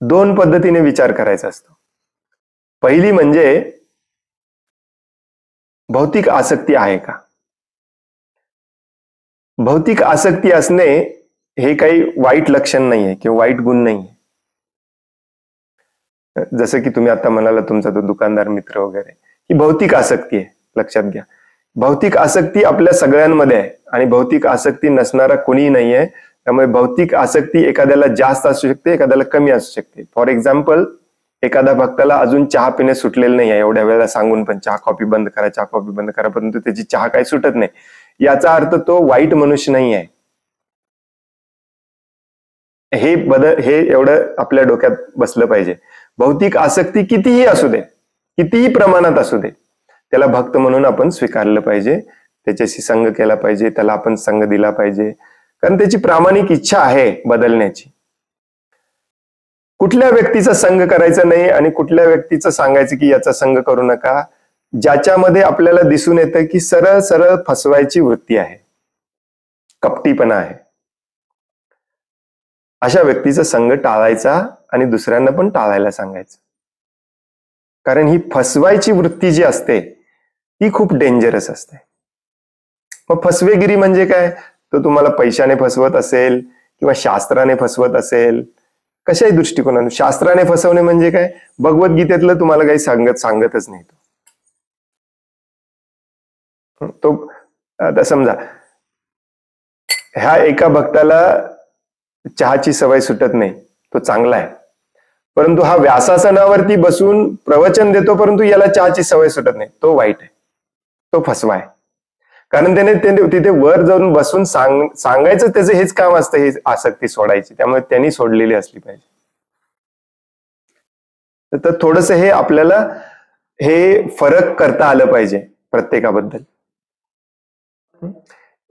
दोन पद्धतीने विचार करायचा असतो. पहिली म्हणजे भौतिक आसक्ती आहे का. भौतिक आसक्ती असणे हे काही वाईट लक्षण नाहीये किंवा वाईट गुण नाहीये. जसं की तुम्ही आता म्हणाला तुमचा तो दुकानदार मित्र वगैरे, ही भौतिक आसक्ती आहे. लक्षात घ्या, भौतिक आसक्ती आपल्या सगळ्यांमध्ये आहे आणि भौतिक आसक्ती नसणारा कोणीही नाहीये. त्यामुळे भौतिक आसक्ती एखाद्याला जास्त असू शकते, एखाद्याला कमी असू शकते. फॉर एक्झाम्पल, एखाद्या भक्ताला अजून चहा पिणे सुटलेलं नाही आहे, एवढ्या वेळेला सांगून पण चहा कॉफी बंद करा, चहा कॉफी बंद करा, परंतु त्याची चहा काही सुटत नाही, याचा अर्थ तो वाईट मनुष्य नाही आहे. हे एवढं आपल्या डोक्यात बसलं पाहिजे. भौतिक आसक्ती कितीही असू दे, कितीही प्रमाणात असू दे, त्याला भक्त म्हणून आपण स्वीकारलं पाहिजे, त्याच्याशी संग केला पाहिजे, त्याला आपण संग दिला पाहिजे, कारण त्याची प्रामाणिक इच्छा आहे बदलण्याची. कुठल्या व्यक्तीचा संग करायचा नाही आणि कुठल्या व्यक्तीचं सांगायचं की याचा संग करू नका, ज्याच्यामध्ये आपल्याला दिसून येतं की सरळ सरळ फसवायची वृत्ती आहे, कपटीपणा आहे, अशा व्यक्तीचा संग टाळायचा आणि दुसऱ्यांना पण टाळायला सांगायचं. कारण ही फसवायची वृत्ती जी असते ती खूप डेंजरस असते. मग फसवेगिरी म्हणजे काय, तो तुम्हाला पैशाने फसवत असेल किंवा शास्त्राने फसवत असेल, कशाही दृष्टिकोनाने. शास्त्राने फसवणे म्हणजे काय, भगवद्गीतेतलं तुम्हाला काही सांगतच नाही तो. आता समजा ह्या एका भक्ताला चहाची सवय सुटत नाही, तो चांगला आहे, परंतु हा व्यासासनावरती बसून प्रवचन देतो परंतु याला चहाची सवय सुटत नाही, तो वाईट आहे, तो फसवा आहे. कारण त्याने तिथे वर जाऊन बसून सांगायचं त्याचं हेच काम असतं, हे आसक्ती सोडायची, त्यामुळे त्यांनी सोडलेली असली पाहिजे. तर थोडस हे आपल्याला हे फरक करता आलं पाहिजे प्रत्येकाबद्दल.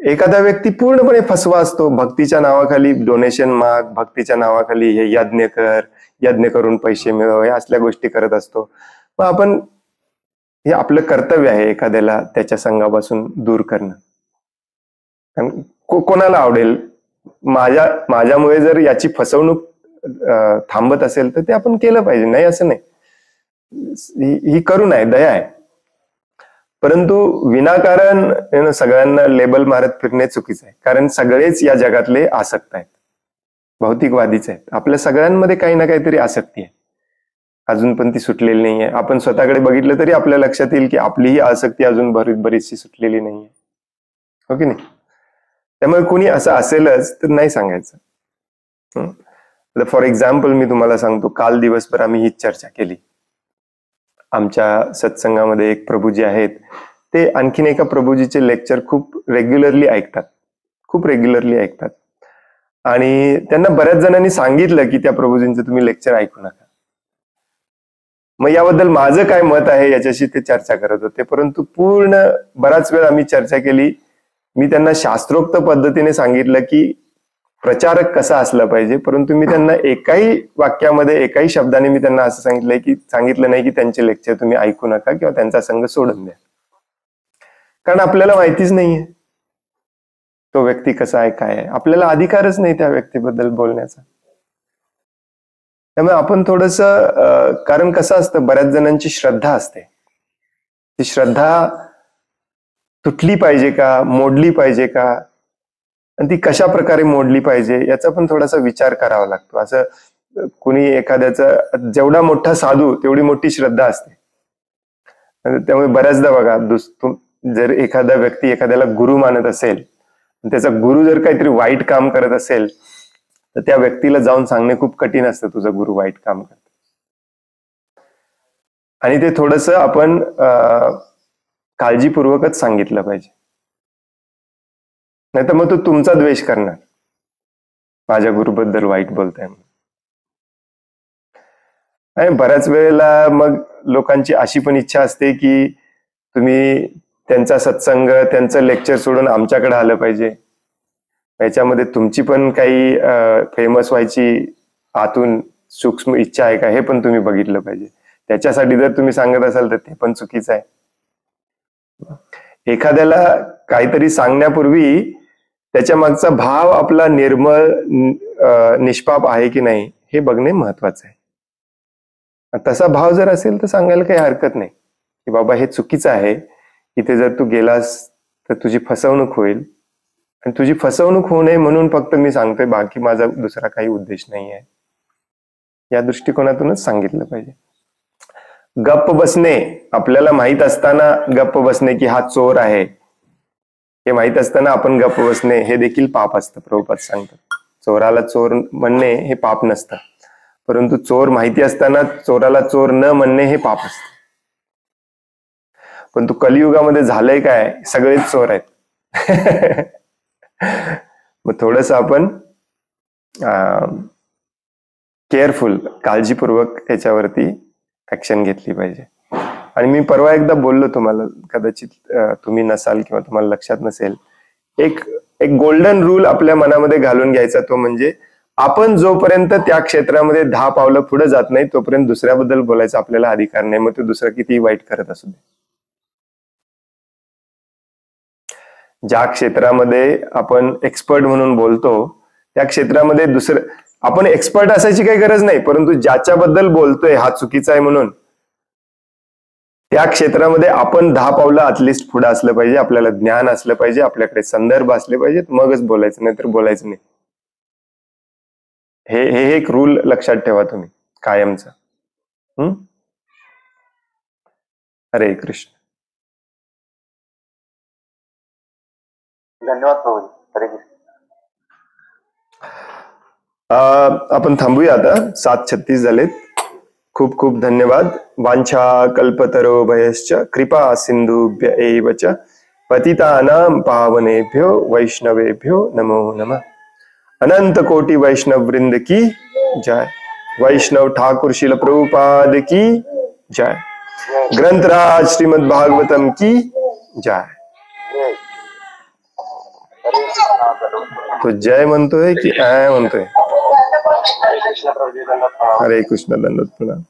एखादा व्यक्ती पूर्णपणे फसवा असतो, भक्तीच्या नावाखाली डोनेशन माग, भक्तीच्या नावाखाली हे यज्ञ कर, यज्ञ करून पैसे मिळव, हे असल्या गोष्टी करत असतो. मग आपण, हे आपलं कर्तव्य आहे एखाद्याला त्याच्या संघापासून दूर करणं. कारण कोणाला आवडेल, माझ्यामुळे जर याची फसवणूक थांबत असेल तर ते आपण केलं पाहिजे, नाही असं नाही, ही करुणा आहे, दया आहे. परंतु विनाकारण सगळ्यांना लेबल मारत फिरणे चुकीचं आहे. कारण सगळेच या जगातले आसक्त आहेत, भौतिकवादीच आहेत. आपल्या सगळ्यांमध्ये काही ना काहीतरी आसक्ती आहे, अजून पण ती सुटलेली नाहीये. आपण स्वतःकडे बघितलं तरी आपल्या लक्षात येईल की आपलीही आसक्ती अजून बरीचशी सुटलेली नाहीये, हो की नाही. त्यामुळे कुणी असं असेलच तर नाही सांगायचं. फॉर एक्झाम्पल मी तुम्हाला सांगतो, काल दिवसभर आम्ही हीच चर्चा केली. आमच्या सत्संगामध्ये एक प्रभूजी आहेत, ते आणखीन एका प्रभूजीचे लेक्चर खूप रेग्युलरली ऐकतात, आणि त्यांना बऱ्याच जणांनी सांगितलं की त्या प्रभूजींचं तुम्ही लेक्चर ऐकू नका. मग याबद्दल माझं काय मत आहे याच्याशी ते चर्चा करत होते, परंतु बराच वेळ आम्ही चर्चा केली. मी त्यांना शास्त्रोक्त पद्धतीने सांगितलं की प्रचारक कसा असला पाहिजे, परंतु मी त्यांना एकाही वाक्यामध्ये, एकाही शब्दाने मी त्यांना असं सांगितलं नाही की त्यांचे लेक्चर तुम्ही ऐकू नका किंवा त्यांचा संघ सोडून द्या. कारण आपल्याला माहितीच नाहीये तो व्यक्ती कसा आहे, काय आहे, आपल्याला अधिकारच नाही त्या व्यक्तीबद्दल बोलण्याचा. त्यामुळे आपण थोडस कारण कसं असतं, बऱ्याच जणांची श्रद्धा असते, ती श्रद्धा तुटली पाहिजे का, मोडली पाहिजे का, आणि ती कशा प्रकारे मोडली पाहिजे याचा पण थोडासा विचार करावा लागतो. असं कुणी एखाद्याचा जेवढा मोठा साधू तेवढी मोठी श्रद्धा असते. त्यामुळे बऱ्याचदा बघा, जर एखादा व्यक्ती एखाद्याला गुरु मानत असेल, त्याचा गुरु जर काहीतरी वाईट काम करत असेल, तर त्या व्यक्तीला जाऊन सांगणे खूप कठीण असतं, तुझा गुरु वाईट काम करतो. आणि ते थोडस आपण काळजीपूर्वकच सांगितलं पाहिजे, नाही तर मग तो तुमचा द्वेष करणार, माझ्या गुरुबद्दल वाईट बोलताय म्हणून. आणि बऱ्याच वेळेला मग लोकांची अशी पण इच्छा असते की तुम्ही त्यांचा सत्संग, त्यांचं लेक्चर सोडून आमच्याकडे आलं पाहिजे, याच्यामध्ये तुमची पण काही फेमस व्हायची आतून सूक्ष्म इच्छा आहे का, हे पण तुम्ही बघितलं पाहिजे. त्याच्यासाठी जर तुम्ही सांगत असाल तर ते पण चुकीचं आहे. एखाद्याला काहीतरी सांगण्यापूर्वी त्याच्या मागचा भाव आपला निर्मळ, निष्पाप आहे की नाही हे बघणे महत्वाचं आहे. तसा भाव जर असेल तर सांगायला काही हरकत नाही की बाबा हे चुकीचं आहे, इथे जर तू गेलास तर तुझी फसवणूक होईल, आणि तुझी फसवणूक होऊ नये म्हणून फक्त मी सांगतोय, बाकी माझा दुसरा काही उद्देश नाही आहे. या दृष्टिकोनातूनच सांगितलं पाहिजे. गप्प बसणे, आपल्याला माहित असताना गप्प बसणे की हा चोर आहे, हे माहित असताना आपण गप्प बसणे हे देखील पाप असतं. प्रभुपाद सांगतात, चोराला चोर म्हणणे हे पाप नसतं, परंतु चोर माहिती असताना चोराला चोर न म्हणणे हे पाप असतं. पण तू कलियुगामध्ये झालंय काय, सगळेच चोर आहेत. मग थोडस आपण केअरफुल, काळजीपूर्वक याच्यावरती ऍक्शन घेतली पाहिजे. आणि मी परवा एकदा बोललो तुम्हाला, कदाचित तुम्ही नसाल किंवा तुम्हाला लक्षात नसेल, एक गोल्डन रूल आपल्या मनामध्ये घालून घ्यायचा, तो म्हणजे आपण जोपर्यंत त्या क्षेत्रामध्ये 10 पावलं पुढे जात नाही तोपर्यंत दुसऱ्याबद्दल बोलायचा आपल्याला अधिकार नाही, मग तो दुसरा कितीही वाईट करत असू दे. ज्या क्षेत्रामध्ये आपण एक्सपर्ट म्हणून बोलतो त्या क्षेत्रामध्ये आपण एक्सपर्ट असायची काही गरज नाही, परंतु ज्याच्याबद्दल बोलतोय हा चुकीचा आहे म्हणून त्या क्षेत्रामध्ये आपण 10 पावलं अटलिस्ट पुढे असलं पाहिजे, आपल्याला ज्ञान असलं पाहिजे, आपल्याकडे संदर्भ असले पाहिजेत, मगच बोलायचं, नाहीतर बोलायचं नाही. हे एक रूल लक्षात ठेवा तुम्ही कायमचा. हरे कृष्ण. धन्यवाद प्रभू. हरे कृष्ण. आपण थांबूया आता, 7:36 झालेत. खूप खूप धन्यवाद. वांछा कल्पतरो भयश्च कृपा सिंधुभ्य एव च पतितानां पावनेभ्यो वैष्णवेभ्यो नमो नमः. अनंत कोटि वैष्णव वृंद की जय. वैष्णव ठाकुर शिल प्रभुपाद की जय. ग्रंथराज श्रीमद् भागवतम की जय. तो जय म्हणतोय की आय म्हणतोय? हरे कृष्ण. दंडवत प्रणाम.